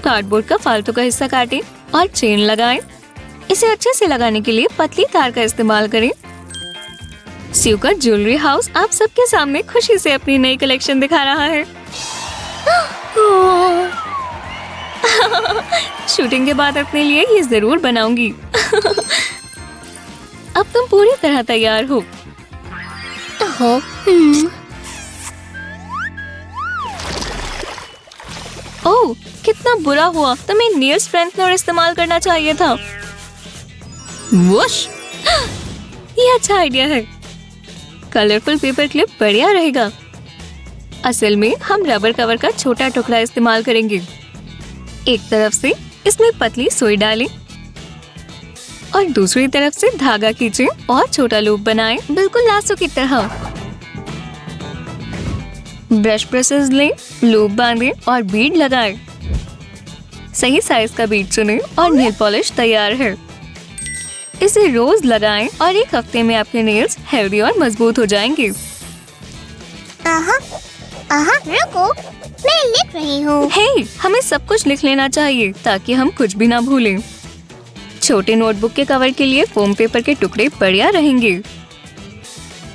कार्डबोर्ड का फालतू का हिस्सा काटें और चेन लगाएं। इसे अच्छे से लगाने के लिए पतली तार का इस्तेमाल करें। स्यू का ज्वेलरी हाउस आप सबके सामने खुशी से अपनी नई कलेक्शन दिखा रहा है। शूटिंग के बाद अपने लिए ये जरूर बनाऊंगी। अब तुम पूरी तरह तैयार हो। ओह, कितना बुरा हुआ। तुम्हें नेल स्ट्रेंथनर इस्तेमाल करना चाहिए था। वुश! ये अच्छा आइडिया है। कलरफुल पेपर क्लिप बढ़िया रहेगा। असल में हम रबर कवर का छोटा टुकड़ा इस्तेमाल करेंगे। एक तरफ से इसमें पतली सुई डालें और दूसरी तरफ से धागा खींचें और छोटा लूप बनाएं, बिल्कुल लासो की तरह। ब्रश ब्रशेस लें, लूप बांधें और बीड लगाएं। सही साइज का बीड चुनें और नेल पॉलिश तैयार है। इसे रोज लगाएं और 1 हफ्ते में आपके नेल्स हेल्दी और मजबूत हो जाएंगे। रुको, मैं लिख रही हूँ। हे, हमें सब कुछ लिख लेना चाहिए ताकि हम कुछ भी ना भूलें। छोटे नोटबुक के कवर के लिए फोम पेपर के टुकड़े बढ़िया रहेंगे।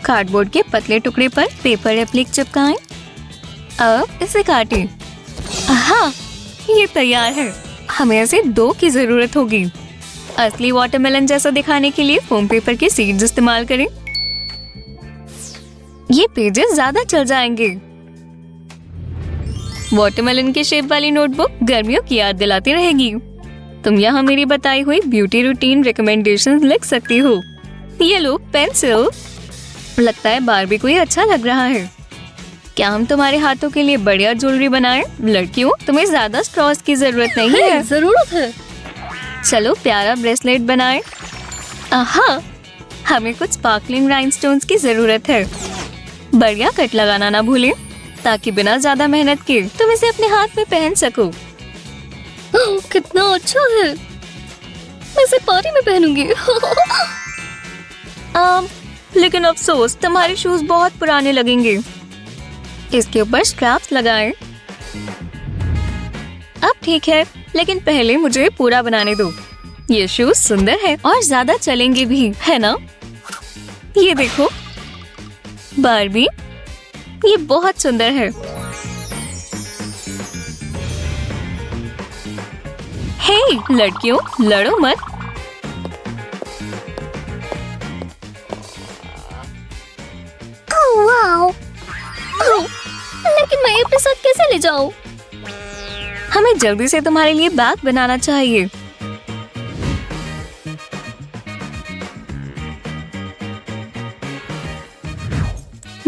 कार्डबोर्ड के पतले टुकड़े पर पेपर एप्लिक चिपकाएं। अब इसे काटें। हाँ, ये तैयार है। हमें ऐसे 2 की जरूरत होगी। असली वाटरमेलन जैसा दिखाने के लिए फोम पेपर के सीड्स इस्तेमाल करें। ये पेजेस ज्यादा चल जाएंगे। वाटरमेलन के शेप वाली नोटबुक गर्मियों की याद दिलाती रहेगी। तुम यहाँ मेरी बताई हुई ब्यूटी रूटीन रिकमेंडेशंस लिख सकती हो। ये लो पेंसिल। लगता है बारबी को ये अच्छा लग रहा है। क्या हम तुम्हारे हाथों के लिए बढ़िया ज्वेलरी बनाएं? लड़कियों, तुम्हें ज्यादा स्ट्रॉस की जरूरत नहीं है। जरूरत है। चलो प्यारा ब्रेसलेट बनाएं। हाँ, हमें कुछ स्पार्कलिंग राइनस्टोन्स की जरूरत है। बढ़िया कट लगाना ना भूलें ताकि बिना ज्यादा मेहनत के तुम इसे अपने हाथ में पहन सको। कितना अच्छा है। मैं इसे पार्टी में पहनूंगी। लेकिन अफसोस तुम्हारे शूज बहुत पुराने लगेंगे। इसके ऊपर स्ट्रैप्स लगाएं। अब ठीक है, लेकिन पहले मुझे पूरा बनाने दो। ये शूज सुंदर है और ज्यादा चलेंगे भी, है ना? ये देखो बारबी, ये बहुत सुंदर है। हे लड़कियों, लड़ो मत। वाओ, लेकिन मैं ये अपने साथ कैसे ले जाऊं? हमें जल्दी से तुम्हारे लिए बैग बनाना चाहिए।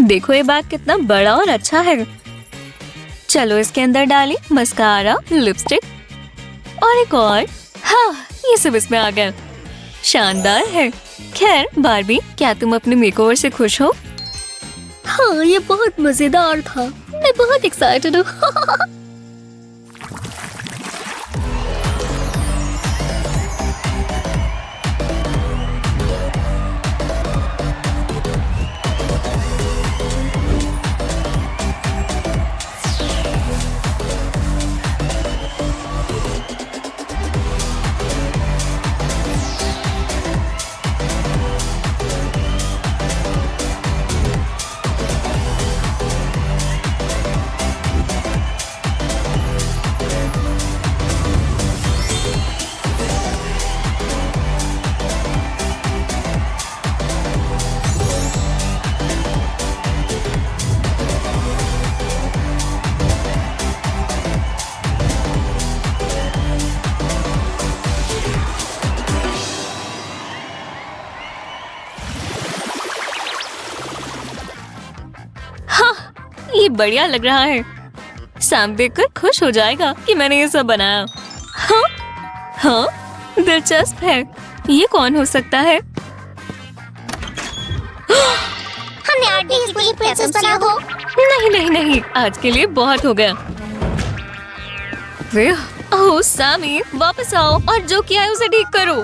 देखो ये बैग कितना बड़ा और अच्छा है। चलो इसके अंदर डालें मस्कारा, लिपस्टिक और एक और। हाँ, ये सब इसमें आ गया। शानदार है। खैर बारबी, क्या तुम अपने मेकओवर से खुश हो? हाँ, ये बहुत मजेदार था। मैं बहुत एक्साइटेड हूँ। ये बढ़िया लग रहा है। सैम देखकर खुश हो जाएगा कि मैंने ये सब बनाया। हाँ हाँ, दिलचस्प है। ये कौन हो सकता है? हमने आर्ट की पूरी प्रिंसेस बना हो। नहीं नहीं नहीं, आज के लिए बहुत हो गया। ओह सैमी, वापस आओ और जो किया है उसे ठीक करो।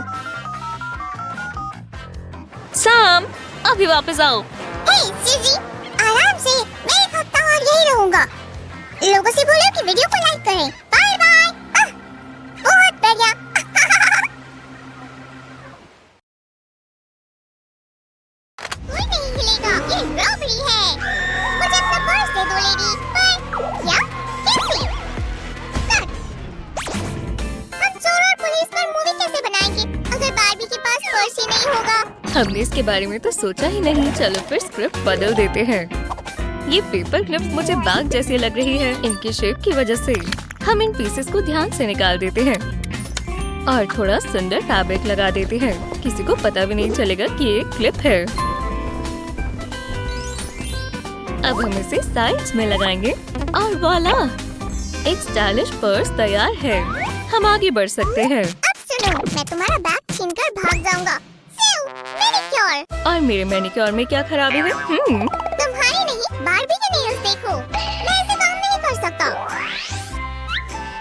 सैम, अभी वापस आओ। हे सीजी, आराम से, मैं एक हफ्ता और यही रहूंगा। लोगों से बोलो कि वीडियो को लाइक करें। Bye bye. बहुत बढ़िया। कोई नहीं हिलेगा, ये रॉबरी है। मुझे अपना पर्स दे दो लेडी। पर क्या? कैसे? कट। हम चोर और पुलिस पर मूवी कैसे बनाएंगे अगर बार्बी के पास पर्स ही नहीं होगा? हमने इसके बारे में तो सोचा ही नहीं। चलो फिर स्क्रिप्ट बदल देते हैं। ये पेपर क्लिप्स मुझे बैग जैसी लग रही है। इनकी शेप की वजह से हम इन पीसेस को ध्यान से निकाल देते हैं और थोड़ा सुंदर फैब्रिक लगा देते हैं। किसी को पता भी नहीं चलेगा कि ये क्लिप है। अब हम इसे साइड्स में लगाएंगे और वॉला, एक स्टाइलिश पर्स तैयार है। हम आगे बढ़ सकते हैं। अब सुनो, मैं तुम्हारा बैग छीनकर भाग जाऊंगा। मैनिक्योर। और मेरे मैनिक्योर में क्या खराबी है? तुम्हारी नहीं, बार्बी के नेल्स देखो। मैं ऐसे काम नहीं कर सकता।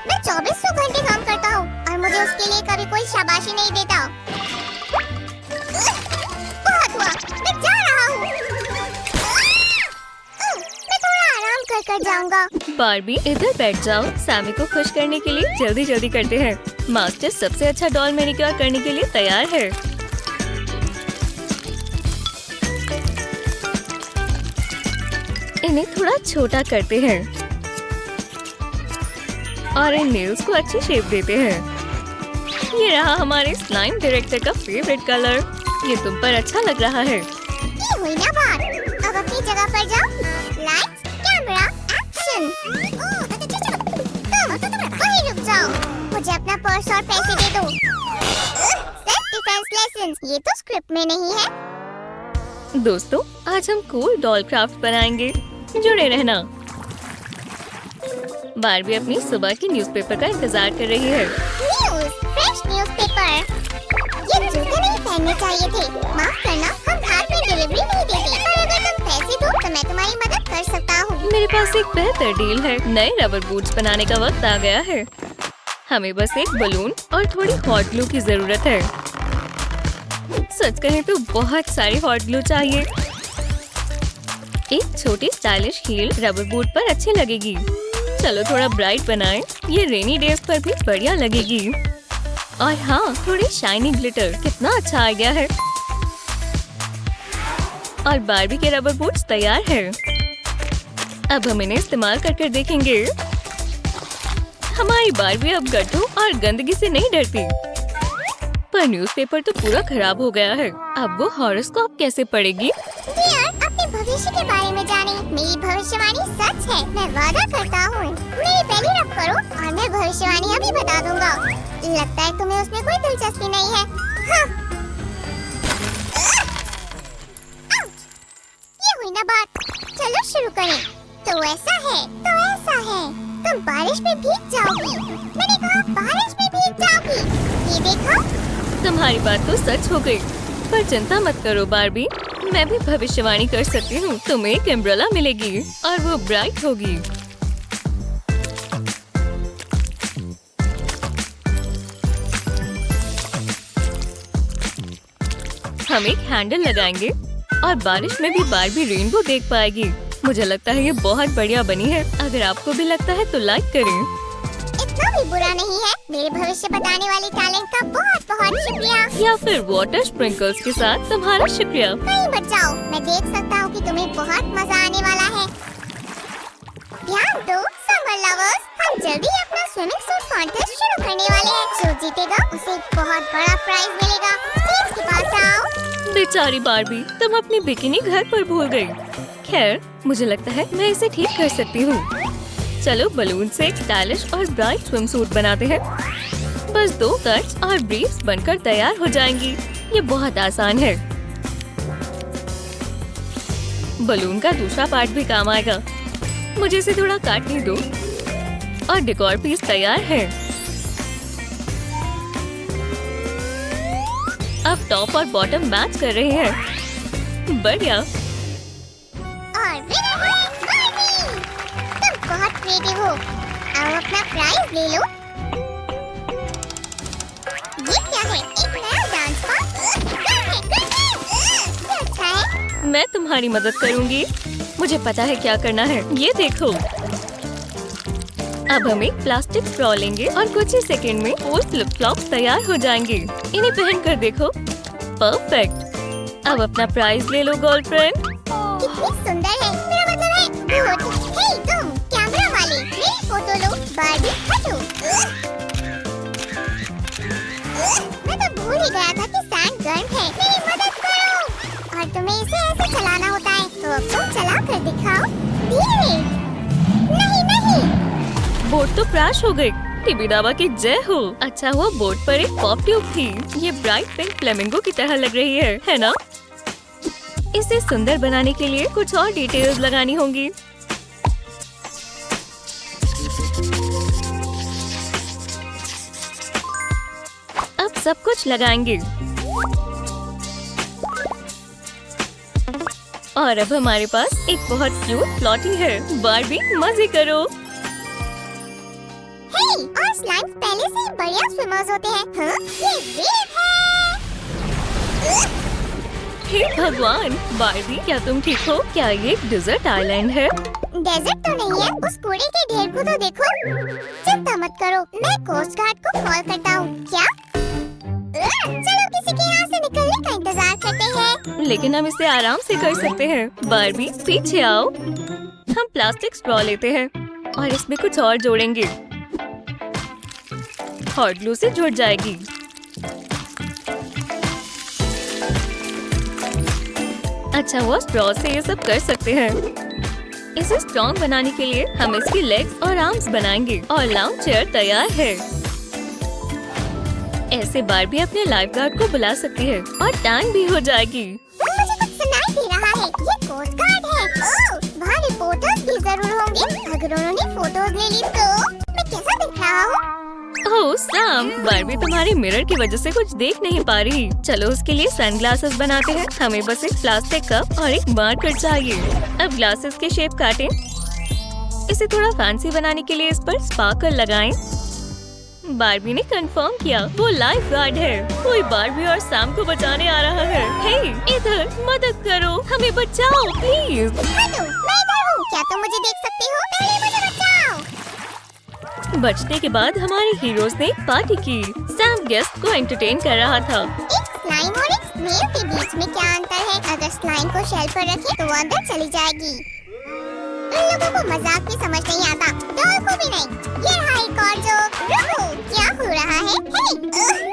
मैं 2400 घंटे काम करता हूँ और मुझे उसके लिए कभी कोई शाबाशी नहीं देता। बहुत हुआ, मैं जा रहा हूँ। मैं थोड़ा आराम कर जाऊंगा। बार्बी, इधर बैठ जाओ। सैमी को खुश करने के लिए जल्दी जल्दी करते हैं। मास्टर सबसे अच्छा डॉल मैनिक्योर करने के लिए तैयार है। इन्हें थोड़ा छोटा करते हैं और इन नेल्स को अच्छी शेप देते हैं। ये रहा हमारे स्लाइम डायरेक्टर का फेवरेट कलर। ये तुम पर अच्छा लग रहा है। ये हुई ना बात। अब अपनी जगह पर जाओ। Lights, camera, action. तुम वहीं रुक जाओ। मुझे अपना पर्स और पैसे दे दो। सेल्फ डिफेंस लेसन्स, ये तो स्क्रिप्ट में नहीं है। दोस्तों, आज हम कूल डॉल क्राफ्ट बनाएंगे। जुड़े रहना। बार्बी अपनी सुबह की न्यूज़पेपर का इंतजार कर रही है। News, fresh newspaper. ये जूते नहीं पहनने चाहिए थे। माफ करना, हम हाथ में डिलीवरी नहीं देते। पर अगर तुम पैसे दो तो मैं तुम्हारी मदद कर सकता हूँ। मेरे पास एक बेहतर डील है। नए रबर बूट्स बनाने का वक्त आ गया है। हमें बस एक बलून और थोड़ी हॉट ग्लू की जरूरत है। सच कहें तो बहुत सारी हॉट ग्लू चाहिए। एक छोटी स्टाइलिश हील रबर बूट पर अच्छी लगेगी। चलो थोड़ा ब्राइट बनाएं। ये रेनी डेज पर भी बढ़िया लगेगी। और हाँ, थोड़ी शाइनी ग्लिटर। कितना अच्छा आइडिया है। और बार्बी के रबर बूट्स तैयार है। अब हम इन्हें इस्तेमाल करके देखेंगे। हमारी बार्बी अब गड्ढों और गंदगी से नहीं डरती। पर न्यूज़पेपर तो पूरा खराब हो गया है। अब वो हॉरोस्कोप कैसे पढ़ेगी? डियर, अपने भविष्य के बारे में जाने। मेरी भविष्यवाणी सच है। मैं वादा करता हूँ। मेरी बेली रब करो और मैं भविष्यवाणी अभी बता दूंगा। लगता है तुम्हें उसमें कोई दिलचस्पी नहीं है। हाँ। ये हुई ना बात। चलो शुरू करें। तो ऐसा है, तो ऐसा है। तुम बारिश में भीग जाओगी। मैंने कहा बारिश में भीग जाओगी। ये देखो। तुम्हारी बात तो सच हो गई। पर चिंता मत करो बार्बी, मैं भी भविष्यवाणी कर सकती हूँ। तुम्हें एक अम्ब्रेला मिलेगी और वो ब्राइट होगी। हम एक हैंडल लगाएंगे और बारिश में भी बार्बी रेनबो देख पाएगी। मुझे लगता है ये बहुत बढ़िया बनी है। अगर आपको भी लगता है तो लाइक करें। इतना भी बुरा नहीं है। मेरे भविष्य बताने वाले टैलेंट का बहुत बहुत शुक्रिया। या फिर वाटर स्प्रिंकल्स के साथ तुम्हारा शुक्रिया। कहीं मत जाओ। मैं देख सकता हूँ कि तुम्हें बहुत मजा आने वाला है। ध्यान दो समर लवर्स, हम जल्दी अपना स्विमिंग सूट कॉन्टेस्ट शुरू करने वाले हैं। जो जीतेगा उसे बहुत बड़ा प्राइज मिलेगा। स्टेज के पास आओ। बेचारी बार्बी, तुम अपनी बिकिनी घर पर भूल गई। खैर, मुझे लगता है मैं इसे ठीक कर सकती हूँ। चलो बलून से एक स्टाइलिश और ब्राइट स्विम सूट बनाते हैं। बस 2 कट्स और ब्रीफ्स बनकर तैयार हो जाएंगी। ये बहुत आसान है। बलून का दूसरा पार्ट भी काम आएगा। मुझे इसे थोड़ा काटने दो और डेकोर पीस तैयार है। अब टॉप और बॉटम मैच कर रहे हैं। बढ़िया। और विनर है बार्बी। तुम बहुत क्रिएटिव हो। आओ अपना प्राइज ले लो। ये क्या है? एक नया डांस फॉर्म। ये अच्छा है। मैं तुम्हारी मदद करूंगी। मुझे पता है क्या करना है। ये देखो। अब हम एक प्लास्टिक स्ट्रॉ लेंगे और कुछ ही सेकंड में 4 फ्लिप फ्लॉप्स तैयार हो जाएंगे। इन्हें पहन कर देखो। परफेक्ट। अब अपना प्राइज ले लो गर्लफ्रेंड। कितनी सुंदर है। मेरा मतलब है गुड। हे तुम कैमरा वाले, मेरी फोटो लो। बार्बी हटो। मैं तो भूल ही गया था कि सैंड गर्म है। मेरी मदद करो। और तुम्हें इसे ऐसे चलाना होता है, तो अब तुम चला कर दिखाओ। धीरे। नहीं नहीं। बोट तो क्रैश हो गई। टीबी दावा की जय हो। अच्छा हुआ बोट पर एक पॉप ट्यूब थी। ये ब्राइट पिंक फ्लेमिंगो की तरह लग रही है ना? इसे सुंदर बनाने के लिए कुछ और डिटेल्स लगानी होंगी। अब सब कुछ लगाएंगे। और अब हमारे पास एक बहुत क्यूट फ्लॉटी है। बार्बी मजे करो। और स्लाइम्स पहले से ही बढ़िया स्विमर्स होते हैं। हाँ? ये वेव है। हे भगवान, बार्बी क्या तुम ठीक हो? क्या ये एक डिजर्ट आइलैंड है? डेजर्ट तो नहीं है। उस कूड़े के ढेर को तो देखो। चिंता मत करो, मैं कोस्ट गार्ड को कॉल करता हूँ। क्या? चलो किसी के यहाँ से निकलने का इंतजार करते हैं। लेकिन हम इसे आराम से कर सकते हैं। बार्बी पीछे आओ। हम प्लास्टिक स्ट्रॉ लेते हैं और इसमें कुछ और जोड़ेंगे। हॉट ग्लू से जुड़ जाएगी। अच्छा वो स्ट्रॉ से ये सब कर सकते हैं। इसे स्ट्रॉन्ग बनाने के लिए हम इसकी लेग्स और आर्म्स बनाएंगे। और लाउंज चेयर तैयार है। ऐसे बार्बी अपने लाइफ गार्ड को बुला सकती है और टैंक भी हो जाएगी। मुझे कुछ सुनाई दे रहा है। ये कोस्ट गार्ड है। ओह, वहाँ रिपोर्टर्स भी जरूर होंगे। अगर उन्होंने फोटोज ले ली तो मैं कैसा दिख रहा हूँ? ओह सैम, बार्बी तुम्हारी मिरर की वजह से कुछ देख नहीं पा रही। चलो उसके लिए सनग्लासेस बनाते हैं। हमें बस एक प्लास्टिक कप और एक मार्कर चाहिए। अब ग्लासेस के शेप काटें। इसे थोड़ा फैंसी बनाने के लिए इस पर स्पार्कल लगाएं। बार्बी ने कंफर्म किया, वो लाइफ गार्ड है। कोई बार्बी और सैम को बचाने आ रहा है। हे, इधर मदद करो, हमें बचाओ प्लीज। हेलो, मैं इधर हूँ। क्या तुम मुझे देख सकते हो? पहले मुझे बचाओ। बचने के बाद हमारे हीरोज ने पार्टी की। सैम गेस्ट को एंटरटेन कर रहा था। एक स्लाइम और एक स्नेल के बीच में क्या अंतर है? अगर स्लाइम को शेल पर रखें तो वो अंदर चली जाएगी। उन लोगों को मजाक भी समझ नहीं आता, डॉल को भी नहीं। ये रहा एक और जोक। रुको, क्या हो रहा है? हे,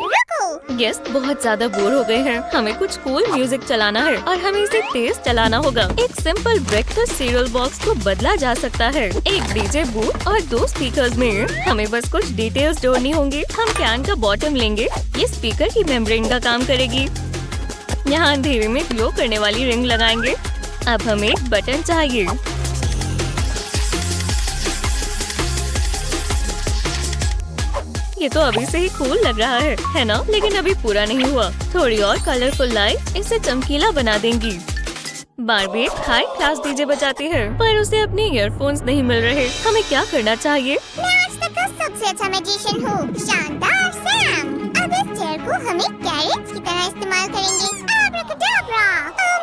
रुको। गेस्ट बहुत ज्यादा बोर हो गए हैं। हमें कुछ कूल म्यूजिक चलाना है और हमें इसे तेज चलाना होगा। एक सिंपल ब्रेकफास्ट सीरियल बॉक्स को बदला जा सकता है। एक डीजे बूथ और 2 स्पीकर्स में। हमें बस कुछ डिटेल्स जोड़नी होंगी। हम कैन का बॉटम लेंगे। ये स्पीकर की मेम्ब्रेन का काम करेगी। यहाँ अंधेरे में ग्लो करने वाली रिंग लगाएंगे। अब हमें एक बटन चाहिए। ये तो अभी से ही कूल लग रहा है ना? लेकिन अभी पूरा नहीं हुआ। थोड़ी और कलरफुल लाइट इसे चमकीला बना देंगी। बार्बी एक हाई क्लास डीजे बजाती है, पर उसे अपने ईयरफोन्स नहीं मिल रहे। हमें क्या करना चाहिए? मैं आज तक का सबसे अच्छा मैजिशियन हूँ, शानदार सैम। अब इस चेयर को हम एक कैरेट की तरह इस्तेमाल करेंगे। आब्राकडाब्रा।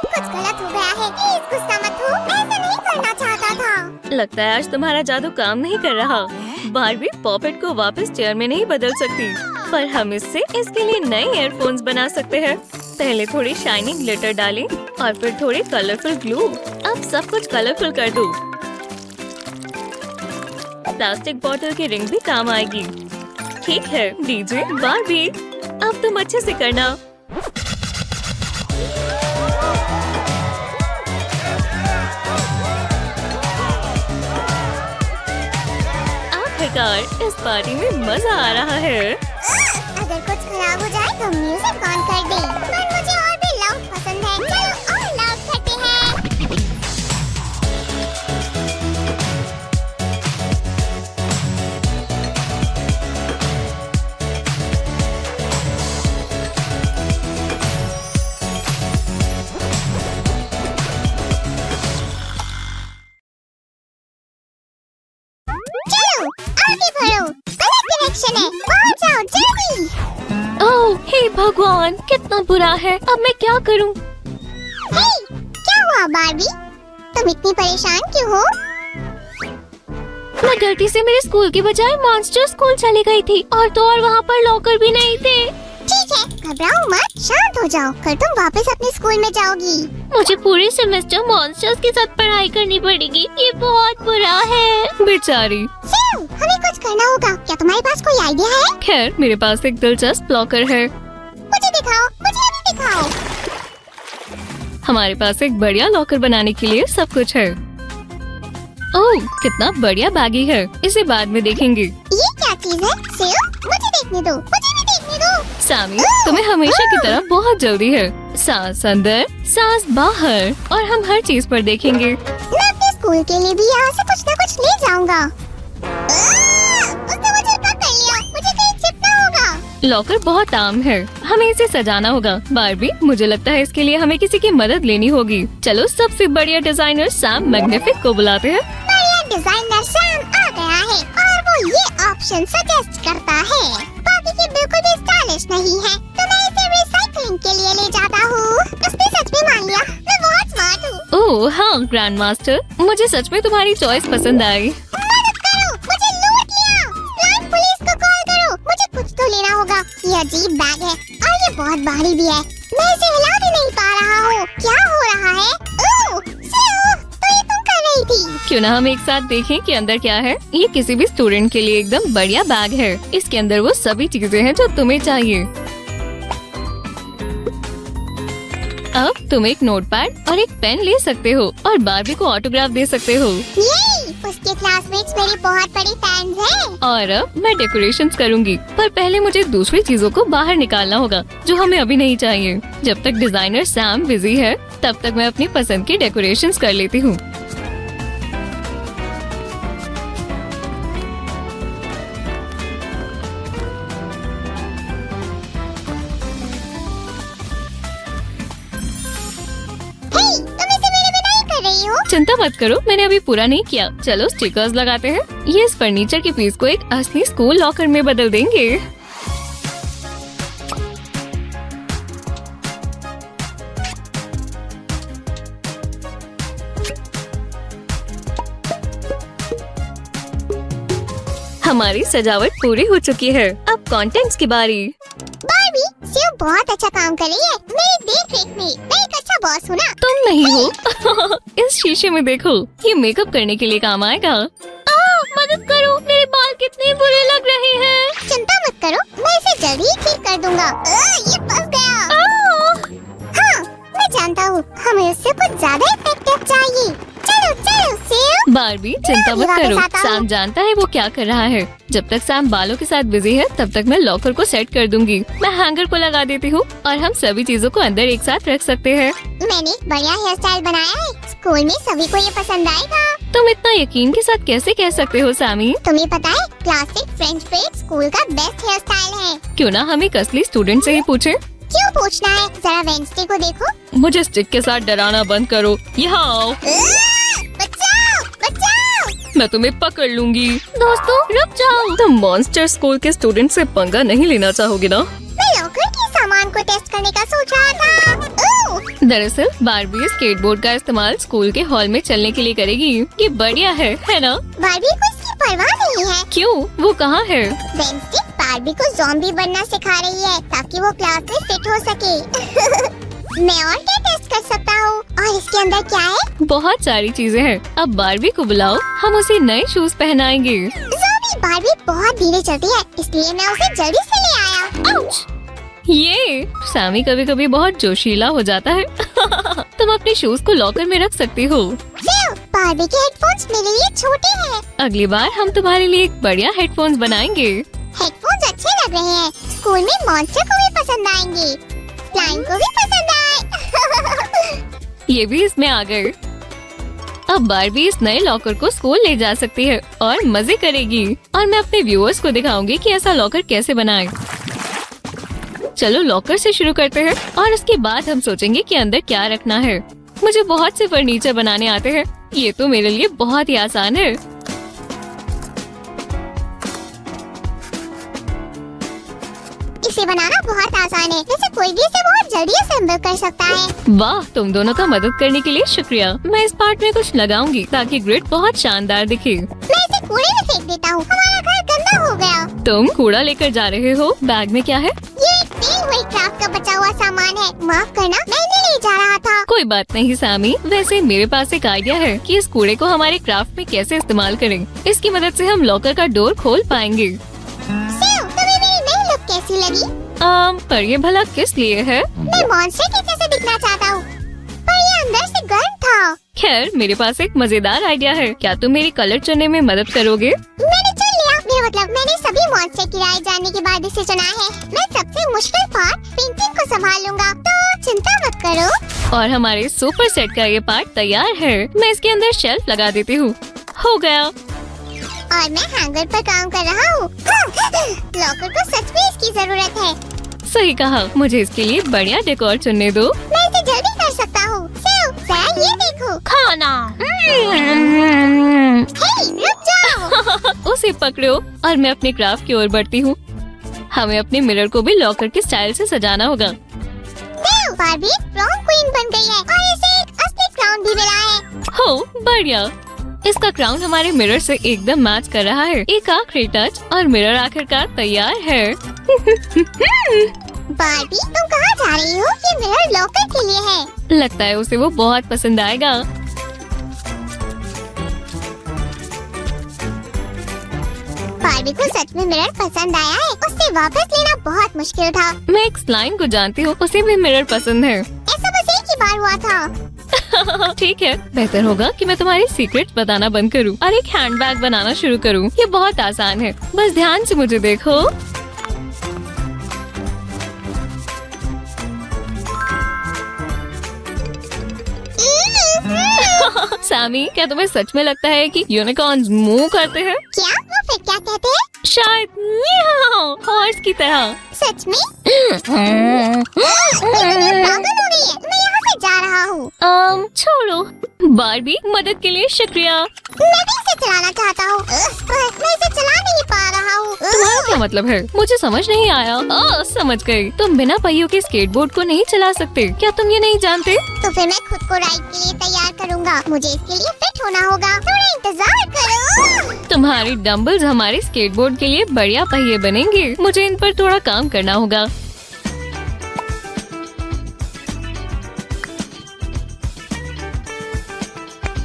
कुछ गलत हो गया है। प्लीज गुस्सा मत हो, मैं ऐसा नहीं करना चाहता था। लगता है आज तुम्हारा जादू काम नहीं कर रहा। बार्बी पॉपेट को वापस चेयर में नहीं बदल सकती, पर हम इससे इसके लिए नए ईयरफोन्स बना सकते हैं। पहले थोड़ी शाइनिंग ग्लिटर डालें और फिर थोड़ी कलरफुल ग्लू। अब सब कुछ कलरफुल कर दो। प्लास्टिक बॉटल की रिंग भी काम आएगी। ठीक है डीजे बार्बी, अब तुम अच्छे से करना। आखिरकार इस पार्टी में मजा आ रहा है। अगर कुछ खराब हो जाए तो म्यूजिक ऑन कर दे। पर मुझे और भी लाउड पसंद है। चलो और लाउड करते हैं। हे भगवान, कितना बुरा है। अब मैं क्या करूं? हे, क्या हुआ बार्बी? तुम इतनी परेशान क्यों हो? मैं गलती से मेरे स्कूल के बजाय मॉन्स्टर स्कूल चली गई थी और तो और वहाँ पर लॉकर भी नहीं थे। ठीक है, घबराओ मत, शांत हो जाओ। कल तुम वापस अपने स्कूल में जाओगी। मुझे पूरे सेमेस्टर मॉन्स्टर्स के साथ पढ़ाई करनी पड़ेगी। ये बहुत बुरा है। बेचारी। सेव, हमें कुछ करना होगा। क्या तुम्हारे पास कोई आइडिया है? खैर, मेरे पास एक दिलचस्प लॉकर है। मुझे दिखाओ, मुझे अभी दिखाओ। हमारे पास एक बढ़िया लॉकर बनाने के लिए सब कुछ है। ओह, कितना बढ़िया बैगी है। इसे बाद में देखेंगे। ये क्या चीज है? सेव, मुझे देखने दो, मुझे भी देखने दो। सामी, तुम्हें हमेशा की तरह बहुत जल्दी है। सांस अंदर, सांस बाहर, और हम हर चीज पर देखेंगे। मैं अपने स्कूल के लिए भी यहाँ से कुछ न कुछ ले जाऊंगा। उसने मुझे पकड़ लिया, मुझे कहीं छिपना होगा। लॉकर बहुत आम है, हमें इसे सजाना होगा। बार्बी, मुझे लगता है इसके लिए हमें किसी की मदद लेनी होगी। चलो सबसे बढ़िया डिजाइनर सैम मैग्निफिक को बुलाते हैं। बढ़िया डिजाइनर सैम आ गया है और वो ये ऑप्शन सजेस्ट करता है। बाकी के बिल्कुल भी स्टाइलिश नहीं है, तो मैं इसे रिसाइकलिंग के लिए ले जाता हूँ। उसने सच में मान लिया, मैं बहुत स्मार्ट हूँ। ओह हाँ ग्रैंड मास्टर, मुझे सच में तुम्हारी चॉइस पसंद आई। मदद करो, मुझे लूट लिया। स्लाइम पुलिस को कॉल करो, मुझे कुछ तो लेना होगा। ये अजीब बैग है और ये बहुत भारी भी है। मैं इसे हिला भी नहीं पा रहा हूँ। क्या हो रहा है? ओह, सेव, तो ये तुम कर रही थी। क्यों ना हम एक साथ देखें कि अंदर क्या है। ये किसी भी स्टूडेंट के लिए एकदम बढ़िया बैग है। इसके अंदर वो सभी चीजें हैं जो तुम्हें चाहिए। अब तुम एक नोटपैड और एक पेन ले सकते हो और बार्बी को ऑटोग्राफ दे सकते हो। ये उसके क्लासमेट्स मेरी बहुत बड़ी फैंस हैं। और अब मैं डेकोरेशंस करूंगी, पर पहले मुझे दूसरी चीजों को बाहर निकालना होगा जो हमें अभी नहीं चाहिए। जब तक डिजाइनर सैम बिजी है, तब तक मैं अपनी पसंद की डेकोरेशंस कर लेती हूँ। हे, तुम इसे मेरे बिना ही कर रही हो? चिंता मत करो, मैंने अभी पूरा नहीं किया। चलो स्टिकर्स लगाते हैं। ये इस फर्नीचर के पीस को एक असली स्कूल लॉकर में बदल देंगे। हमारी सजावट पूरी हो चुकी है। अब कंटेंट्स की बारी। बार्बी, सेव बहुत अच्छा काम कर रही है। मेरी देख-रेख में मैं एक अच्छा बॉस हूँ ना। तुम नहीं हो। इस शीशे में देखो, ये मेकअप करने के लिए काम आएगा। मदद करो, मेरे बाल कितने बुरे लग रहे हैं। चिंता मत करो, मैं इसे जल्दी ही ठीक कर दूंगा। ये फंस गया। हाँ, मैं जानता हूँ, हमें उससे कुछ ज्यादा इफेक्टिव चाहिए। चलो चलो सेव। बार्बी, चिंता मत करो, सैम जानता है वो क्या कर रहा है। जब तक सैम बालों के साथ बिजी है, तब तक मैं लॉकर को सेट कर दूंगी। मैं हैंगर को लगा देती हूँ और हम सभी चीजों को अंदर एक साथ रख सकते हैं। मैंने एक बढ़िया हेयर स्टाइल बनाया है। स्कूल में सभी को ये पसंद आएगा। तुम इतना यकीन के साथ कैसे कह सकते हो सैमी? तुम्हें पता है, क्लासिक फ्रेंच ब्रेड स्कूल का बेस्ट हेयर स्टाइल है। क्यों ना हम एक असली स्टूडेंट से ही पूछें? क्यों पूछना है? जरा वेंसडे को देखो। मुझे स्टिक के साथ डराना बंद करो। यहाँ आओ, बचाओ, बचाओ। मैं तुम्हें पकड़ लूंगी। दोस्तों रुक जाओ। तुम मॉन्स्टर स्कूल के स्टूडेंट से पंगा नहीं लेना चाहोगे ना? मैं लॉकर के सामान को टेस्ट करने का सोच रहा था। दरअसल बार्बी स्केटबोर्ड का इस्तेमाल स्कूल के हॉल में चलने के लिए करेगी। ये बढ़िया है ना? बार्बी को इसकी परवाह नहीं है। क्यों, वो कहाँ है? वेंसडे बार्बी को ज़ॉम्बी बनना सिखा रही है ताकि वो क्लास में फिट हो सके। मैं और क्या टेस्ट कर सकता हूँ? और इसके अंदर क्या है? बहुत सारी चीजें हैं। अब बार्बी को बुलाओ, हम उसे नए शूज पहनाएंगे। ज़ॉम्बी बार्बी बहुत धीरे चलती है, इसलिए मैं उसे जल्दी से ले आया। आउच! ये सैमी कभी कभी बहुत जोशीला हो जाता है। तुम अपने शूज को लॉकर में रख सकती हो। बार्बी के हेडफोन्स मेरे लिए छोटे हैं। अगली बार हम तुम्हारे लिए एक बढ़िया हेडफोन्स बनाएंगे। हेडफोन्स अच्छे लग रहे हैं। स्कूल में मॉन्स्टर को भी पसंद आएंगे, स्लाइम को भी पसंद आए। ये भी इसमें आ गए। अब बार्बी इस नए लॉकर को स्कूल ले जा सकती है और मजे करेगी। और मैं अपने व्यूअर्स को दिखाऊंगी कि ऐसा लॉकर कैसे बनाएं। चलो लॉकर से शुरू करते हैं और उसके बाद हम सोचेंगे कि अंदर क्या रखना है। मुझे बहुत से फर्नीचर बनाने आते हैं, ये तो मेरे लिए बहुत ही आसान है। इसे बनाना बहुत आसान है। वैसे कोई भी इसे बहुत जल्दी असेंबल कर सकता है। वाह, तुम दोनों का मदद करने के लिए शुक्रिया। मैं इस पार्ट में कुछ लगाऊंगी ताकि ग्रिड बहुत शानदार दिखे। मैं इसे कूड़े में फेंक देता हूँ। हमारा घर गंदा हो गया। तुम कूड़ा लेकर जा रहे हो? बैग में क्या है? ये एक दी हुई क्राफ्ट का बचा हुआ सामान है। माफ करना, मैं इन्हें ले जा रहा था। कोई बात नहीं सैमी। वैसे मेरे पास एक आइडिया है कि इस कूड़े को हमारे क्राफ्ट में कैसे इस्तेमाल करें। इसकी मदद से हम लॉकर का डोर खोल पाएंगे। सेव, तुम्हें मेरी नई लुक कैसी लगी? पर ये भला किस लिए है? मैं मॉन्स्टर के जैसे दिखना चाहता हूँ, पर ये अंदर से गर्म था। खैर, मेरे पास एक मजेदार आइडिया है। क्या तुम मेरी कलर चुनने में मदद करोगे? मैंने चुन लिया। मेरा मतलब मैंने सभी मॉन्स्टर की राय जानने के बाद इसे चुना है। मैं सबसे मुश्किल पार्ट पेंटिंग को संभाल लूंगा, तो चिंता मत करो। और हमारे सुपर सेट का ये पार्ट तैयार है। मैं इसके अंदर शेल्फ लगा देती हूँ। हो गया। और मैं हैंगर पर काम कर रहा हूँ। लॉकर को सच में इसकी जरूरत है। सही कहा। मुझे इसके लिए बढ़िया डेकोर चुनने दो। मैं इसे जल्दी कर सकता हूँ। ये देखो खाना। हे, रुक जाओ। उसे पकड़ो और मैं अपने क्राफ्ट की ओर बढ़ती हूँ। हमें अपने मिरर को भी लॉकर के स्टाइल से सजाना होगा। बारबी प्रॉम क्वीन बन गई है और इसे एक असली क्राउन भी मिला है। हो, बढ़िया। इसका क्राउन हमारे मिरर से एकदम मैच कर रहा है। एक आखिरी टच और मिरर आखिरकार तैयार है। बारबी, तुम कहाँ जा रही हो? ये मिरर लॉकर के लिए है। लगता है उसे वो बहुत पसंद आएगा। बारबी को सच में मिरर पसंद आया है। उससे वापस लेना बहुत मुश्किल था। मैं एक स्लाइम को जानती हूँ, उसे भी मिरर पसंद है। ऐसा बस एक ही बार हुआ था। ठीक है, बेहतर होगा कि मैं तुम्हारी सीक्रेट बताना बंद करूं और एक हैंडबैग बनाना शुरू करूं। ये बहुत आसान है, बस ध्यान से मुझे देखो। सैमी, क्या तुम्हें सच में लगता है कि यूनिकॉर्न्स मूव करते हैं? क्या? वो फिर क्या कहते हैं? शायद हॉर्स की तरह। सच में? मैं पागल हो गई है। मैं यहाँ से जा रहा हूँ। छोड़ो। बारबी, मदद के लिए शुक्रिया। मैं भी इसे चलाना चाहता हूँ, मैं इसे चला नहीं पा रहा हूँ। तुम्हारा क्या मतलब है? मुझे समझ नहीं आया। समझ गई। तुम बिना पहियों के स्केटबोर्ड को नहीं चला सकते। क्या तुम ये नहीं जानते? तो फिर मैं खुद को राइड के लिए तैयार करूँगा। मुझे इसके लिए फिट होना होगा। थोड़ा इंतजार करो। तुम्हारी डंबल्स हमारे स्केटबोर्ड के लिए बढ़िया पहिए बनेंगे। मुझे इन पर थोड़ा काम करना होगा।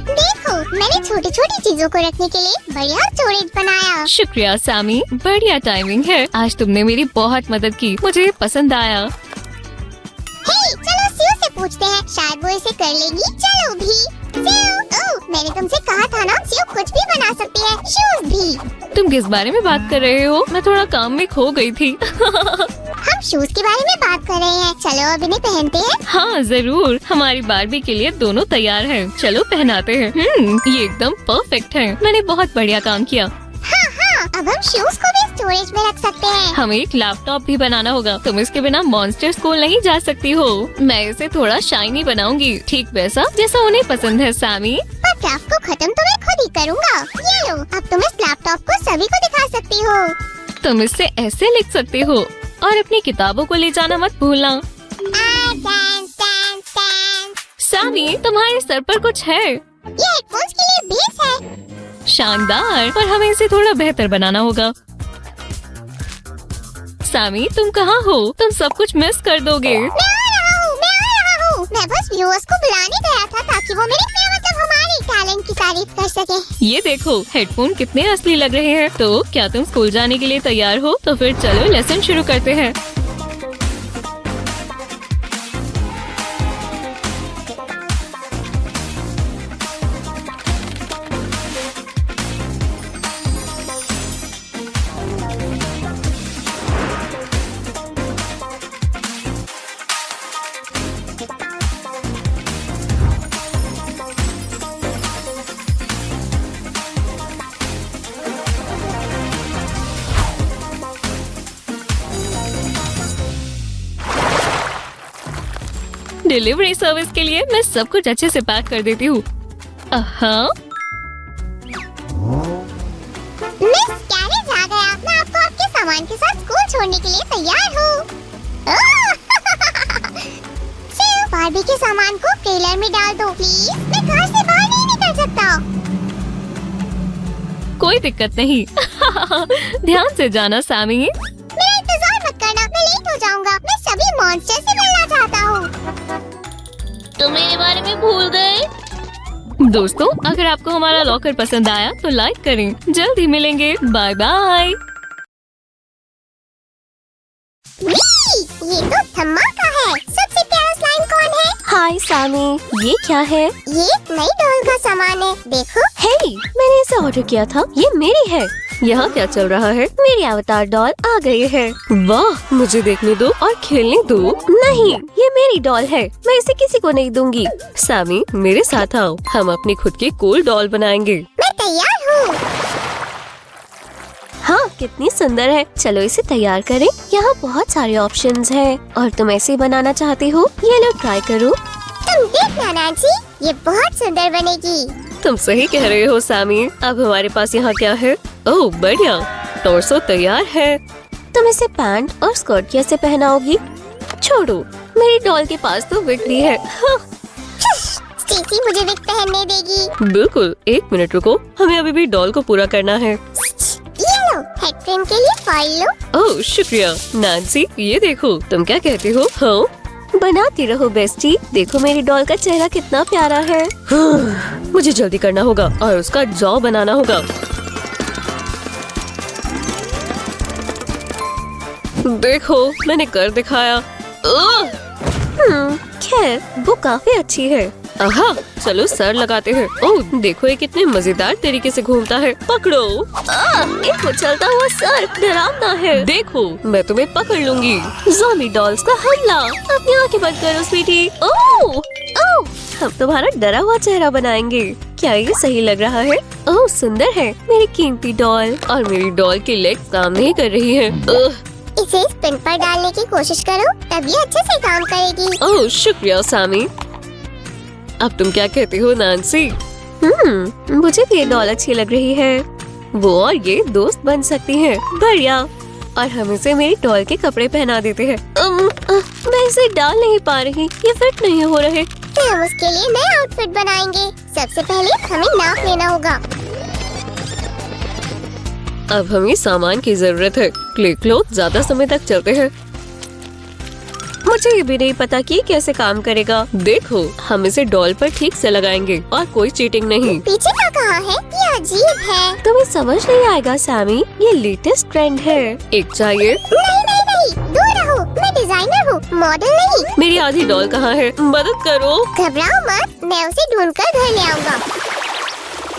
देखो, मैंने छोटी छोटी चीजों को रखने के लिए बढ़िया स्टोरेज बनाया। शुक्रिया सैमी, बढ़िया टाइमिंग है। आज तुमने मेरी बहुत मदद की। मुझे ये पसंद आया। हे, चलो सीओ से पूछते हैं, शायद वो इसे कर लेगी। चलो भी। सीओ, मैंने तुमसे कहा था ना, सीओ कुछ भी बना सकती है, शूज भी। तुम किस बारे में बात कर रहे हो? मैं थोड़ा काम में खो गई थी। हम शूज के बारे में बात कर रहे हैं। चलो अब इन्हें पहनते हैं। हाँ जरूर। हमारी बारबी के लिए दोनों तैयार हैं। चलो पहनाते हैं। ये एकदम परफेक्ट है। मैंने बहुत बढ़िया काम किया। हाँ, अब हम शूज को भी स्टोरेज में रख सकते हैं। हमें एक लैपटॉप भी बनाना होगा। तुम इसके बिना मॉन्स्टर स्कूल नहीं जा सकती हो। मैं इसे थोड़ा शाइनी बनाऊंगी, ठीक वैसा जैसा उन्हें पसंद है। सैमी, पर क्राफ्ट को खत्म तो मैं खुद ही करूँगा। ये लो, अब तुम इस लैपटॉप को सभी को दिखा सकती हो। तुम इससे ऐसे लिख सकते हो और अपनी किताबों को ले जाना मत भूलना। सैमी, तुम्हारे सर पर कुछ है। ये हेडफोन्स के लिए बेस है। शानदार, पर हमें इसे थोड़ा बेहतर बनाना होगा। सैमी, तुम कहाँ हो? तुम सब कुछ मिस कर दोगे। मैं आ रहा हूँ। मैं बस व्यूअर्स को बुलाने गया था ताकि वो मेरे मतलब हमारे टैलेंट की तारीफ कर सके। ये देखो, हेडफोन कितने असली लग रहे हैं। तो क्या तुम स्कूल जाने के लिए तैयार हो? तो फिर चलो लेसन शुरू करते हैं। डिलीवरी सर्विस के लिए मैं सब कुछ अच्छे से पैक कर देती हूँ। मिस कैरेज आ गया। मैं आपको आपके सामान सामान के साथ स्कूल छोड़ने के लिए तैयार हूँ। सिर्फ बारबी के सामान को ट्रेलर में डाल दो प्लीज। मैं घर से बाहर नहीं निकल सकता। कोई दिक्कत नहीं। ध्यान से जाना सैमी। मेरा इंतजार मत करना, मैं लेट हो जाऊंगा। मैं सभी मॉन्स्टर से मिलना चाहता हूँ। तुम मेरे बारे में भूल गए। दोस्तों, अगर आपको हमारा लॉकर पसंद आया तो लाइक करें। जल्द ही मिलेंगे। Bye bye. ये तो धमाका है। सबसे प्यारा स्लाइम कौन है? हाय सामी, ये क्या है? ये एक नई डॉल का सामान है, देखो। हे, मैंने इसे ऑर्डर किया था। ये मेरी है। यहाँ क्या चल रहा है? मेरी अवतार डॉल आ गई है। वाह, मुझे देखने दो और खेलने दो। नहीं, ये मेरी डॉल है। मैं इसे किसी को नहीं दूंगी। सैमी, मेरे साथ आओ। हम अपनी खुद की कूल डॉल बनाएंगे। मैं तैयार हूँ। हाँ, कितनी सुंदर है। चलो इसे तैयार करें। यहाँ बहुत सारे ऑप्शंस हैं और तुम ऐसे बनाना चाहती हो। ये लो, ट्राई करो। तुम देखना नांसी, ये बहुत सुंदर बनेगी। तुम सही कह रहे हो सैमी। अब हमारे पास यहाँ क्या है? ओह बढ़िया, टॉर्सो तैयार है। तुम इसे पैंट और स्कर्ट कैसे पहनाओगी? छोड़ो, मेरी डॉल के पास तो विग भी है। हाँ। स्टेसी मुझे विग पहनने देगी। बिल्कुल, 1 मिनट रुको। हमें अभी भी डॉल को पूरा करना है। ये लो, हेड फ्रेम के लिए फाइल लो। ओह शुक्रिया। नैन्सी, ये देखो। तुम क्या कहती हो? हाँ, बनाती रहो बेस्टी। देखो मेरी डॉल का चेहरा कितना प्यारा है। मुझे जल्दी करना होगा और उसका जॉ बनाना होगा। देखो, मैंने कर दिखाया। खैर, वो काफी अच्छी है। आहा, चलो सर लगाते हैं। ओह देखो, ये कितने मजेदार तरीके से घूमता है। पकड़ो। एक उछलता हुआ सर डरावना है। देखो, मैं तुम्हें पकड़ लूंगी। ज़ॉम्बी डॉल्स का हमला। अपनी आंखें बंद करो स्वीटी। ओह ओह, हम तुम्हारा डरा हुआ चेहरा बनाएंगे। क्या ये सही लग रहा है? ओह सुंदर है मेरी कीमती डॉल। और मेरी डॉल की लेग काम नहीं कर रही है। इसे स्पिन पर डालने की कोशिश करो, तभी अच्छे से काम करेगी। ओह शुक्रिया सैमी। अब तुम क्या कहती हो नैन्सी? मुझे भी ये डॉल अच्छी लग रही है। वो और ये दोस्त बन सकती हैं। बढ़िया। और हम इसे मेरी डॉल के कपड़े पहना देते हैं। मैं इसे डाल नहीं पा रही, ये फिट नहीं हो रहे। तो हम उसके लिए नया आउटफिट बनाएंगे। सबसे पहले हमें नाप लेना होगा। अब हमें सामान की जरूरत है। क्ले क्लॉथ ज्यादा समय तक चलते हैं। मुझे ये भी नहीं पता कि कैसे काम करेगा। देखो, हम इसे डॉल पर ठीक से लगाएंगे और कोई चीटिंग नहीं। पीछे का कहाँ है? ये अजीब है। तुम्हें समझ नहीं आएगा सैमी, ये लेटेस्ट ट्रेंड है। एक चाहिए। नहीं नहीं नहीं, दूर रहो। मैं डिजाइनर हूँ, मॉडल नहीं। मेरी आधी डॉल कहाँ है? मदद करो। घबराओ मत, मैं उसे ढूंढ कर घर ले आऊंगा।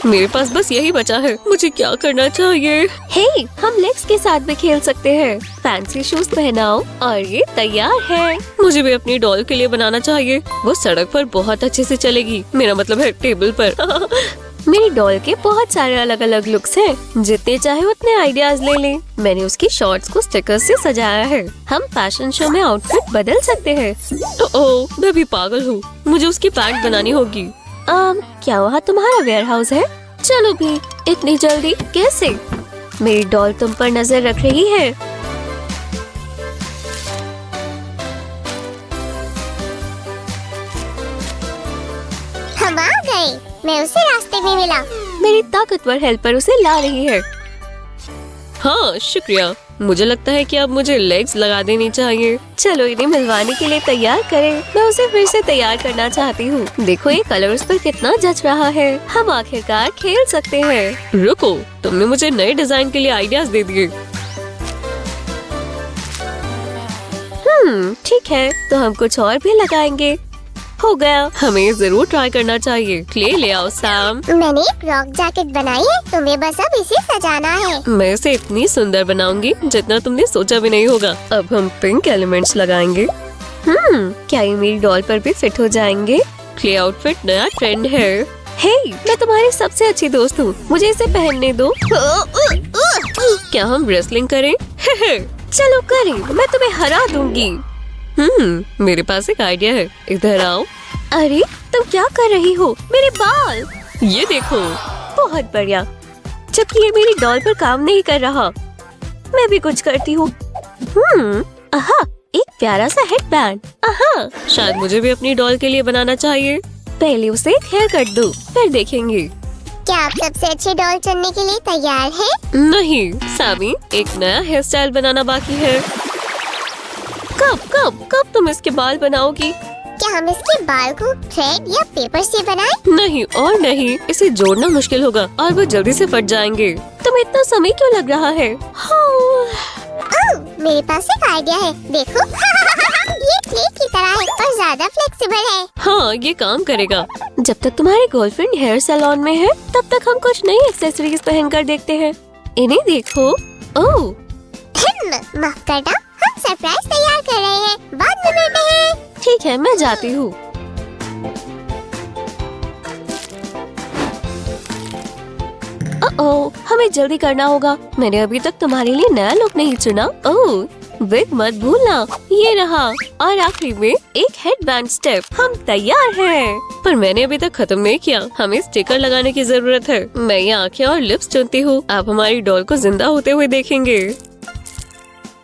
मेरे पास बस यही बचा है। मुझे क्या करना चाहिए? हे, हम लेग्स के साथ भी खेल सकते हैं। फैंसी शूज पहनाओ और ये तैयार है। मुझे भी अपनी डॉल के लिए बनाना चाहिए। वो सड़क पर बहुत अच्छे से चलेगी। मेरा मतलब है टेबल पर। मेरी डॉल के बहुत सारे अलग अलग लुक्स हैं। जितने चाहे उतने आइडियाज ले लें। मैंने उसकी शॉर्ट्स को स्टिकर्स से सजाया है। हम फैशन शो में आउटफिट बदल सकते हैं। ओह, मैं भी पागल हूँ। मुझे उसकी पैंट बनानी होगी। क्या वहाँ तुम्हारा वेयर हाउस है? चलो भी, इतनी जल्दी कैसे? मेरी डॉल तुम पर नजर रख रही है। हम आ गए। मैं उसे रास्ते में मिला। मेरी ताकतवर हेल्पर उसे ला रही है। हाँ शुक्रिया। मुझे लगता है कि अब मुझे लेग्स लगा देनी चाहिए। चलो इन्हें मिलवाने के लिए तैयार करें। मैं उसे फिर से तैयार करना चाहती हूँ। देखो ये कलर उस पर कितना जच रहा है। हम आखिरकार खेल सकते हैं। रुको, तुमने मुझे नए डिजाइन के लिए आइडियाज दे दिए। ठीक है, तो हम कुछ और भी लगाएंगे। हो गया। हमें जरूर ट्राई करना चाहिए। क्ले ले आओ सैम। मैंने एक रॉक जैकेट बनाई है, तुम्हें बस अब इसे सजाना है। मैं इसे इतनी सुंदर बनाऊंगी जितना तुमने सोचा भी नहीं होगा। अब हम पिंक एलिमेंट्स लगाएंगे। क्या ये मेरी डॉल पर भी फिट हो जाएंगे? क्ले आउटफिट नया ट्रेंड है। हे, मैं तुम्हारी सबसे अच्छी दोस्त हूँ। मुझे इसे पहनने दो। क्या हम रेसलिंग करें? चलो करें, मैं तुम्हें हरा दूंगी। मेरे पास एक आइडिया है। इधर आओ। अरे तुम क्या कर रही हो? मेरे बाल। ये देखो। बहुत बढ़िया। जबकि ये मेरी डॉल पर काम नहीं कर रहा। मैं भी कुछ करती हूँ। आहा, एक प्यारा सा हेडबैंड। आहा, शायद मुझे भी अपनी डॉल के लिए बनाना चाहिए। पहले उसे एक हेयर कट दूँ, फिर देखेंगे। क्या आप सबसे अच्छे डॉल चुनने के लिए तैयार हैं? नहीं सामी, एक नया हेयर स्टाइल बनाना बाकी है। कब कब कब तुम इसके बाल बनाओगी? क्या हम इसके बाल को थ्रेड या पेपर से बनाएं? नहीं और नहीं, इसे जोड़ना मुश्किल होगा और वो जल्दी से फट जाएंगे। तुम्हें इतना समय क्यों लग रहा है? ओह, मेरे पास एक आइडिया है, देखो। ये क्ले की तरह है और ज्यादा फ्लेक्सिबल है। हाँ, ये काम करेगा। जब तक तुम्हारी गर्लफ्रेंड हेयर सैलून में है, तब तक हम कुछ नई एक्सेसरीज पहनकर देखते हैं। इन्हें देखो। ओह, माफ करना, हम सरप्राइज तैयार कर रहे हैं, बाद में मिलते हैं। ठीक है, मैं जाती हूँ। ओह, हमें जल्दी करना होगा। मैंने अभी तक तुम्हारे लिए नया लुक नहीं चुना। ओह, विग मत भूलना। ये रहा, और आखिरी में एक हेडबैंड स्टेप। हम तैयार हैं। पर मैंने अभी तक खत्म नहीं किया। हमें स्टिकर लगाने की जरूरत है। मैं ये आँखें और लिप्स चुनती हूँ। आप हमारी डॉल को जिंदा होते हुए देखेंगे।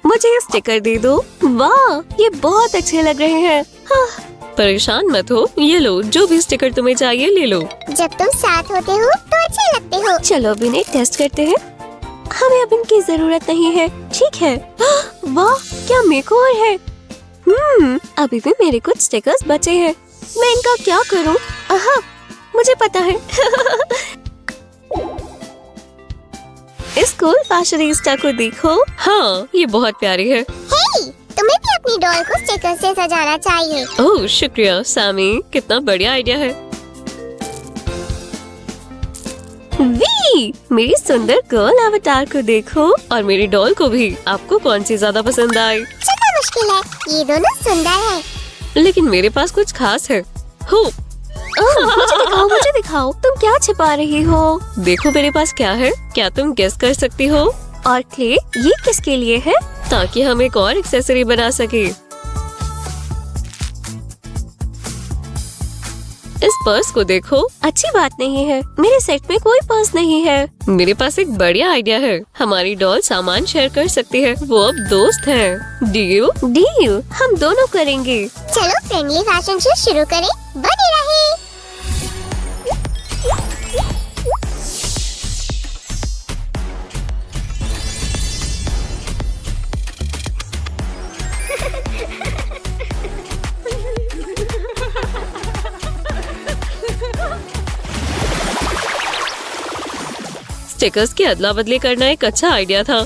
मुझे ये स्टिकर दे दो। वाह, ये बहुत अच्छे लग रहे हैं। हाँ, परेशान मत हो, ये लो, जो भी स्टिकर तुम्हें चाहिए ले लो। जब तुम साथ होते हो तो अच्छे लगते हो। चलो अब इन्हें टेस्ट करते हैं। हमें अब इनकी जरूरत नहीं है। ठीक है। वाह, क्या मेकओवर है। अभी भी मेरे कुछ स्टिकर्स बचे हैं। मैं इनका क्या करूं? आहा, मुझे पता है। इस कूल फैशनिस्टा को देखो। हाँ, ये बहुत प्यारी है। हे, तुम्हें भी अपनी डॉल को स्टिकर से सजाना चाहिए। ओह शुक्रिया सामी, कितना बढ़िया आइडिया है। वी, मेरी सुंदर गर्ल अवतार को देखो और मेरी डॉल को भी। आपको कौन सी ज्यादा पसंद आई? चलना मुश्किल है, ये दोनों सुंदर है। लेकिन मेरे पास कुछ खास है। हो, मुझे दिखाओ, तुम क्या छिपा रही हो? देखो मेरे पास क्या है, क्या तुम गेस कर सकती हो? और क्ले, ये किसके लिए है? ताकि हम एक और एक्सेसरी बना सके। इस पर्स को देखो। अच्छी बात नहीं है, मेरे सेट में कोई पर्स नहीं है। मेरे पास एक बढ़िया आइडिया है। हमारी डॉल सामान शेयर कर सकती है। वो अब दोस्त हैं। डील? डील, हम दोनों करेंगे। चलो फ्रेंडली फैशन शो शुरू करें, बने रहे। स्टिकर्स की अदला बदली करना एक अच्छा आइडिया था।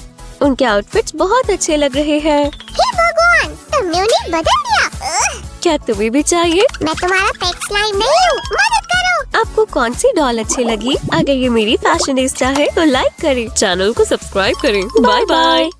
उनके आउटफिट्स बहुत अच्छे लग रहे हैं। हे भगवान, तुमने उन्हें बदल दिया। क्या तुम्हें भी चाहिए? मैं तुम्हारा पेट स्लाइम नहीं हूँ, मदद करो। आपको कौन सी डॉल अच्छी लगी? अगर ये मेरी फैशनिस्टा है तो लाइक करें, चैनल को सब्सक्राइब करें। Bye bye.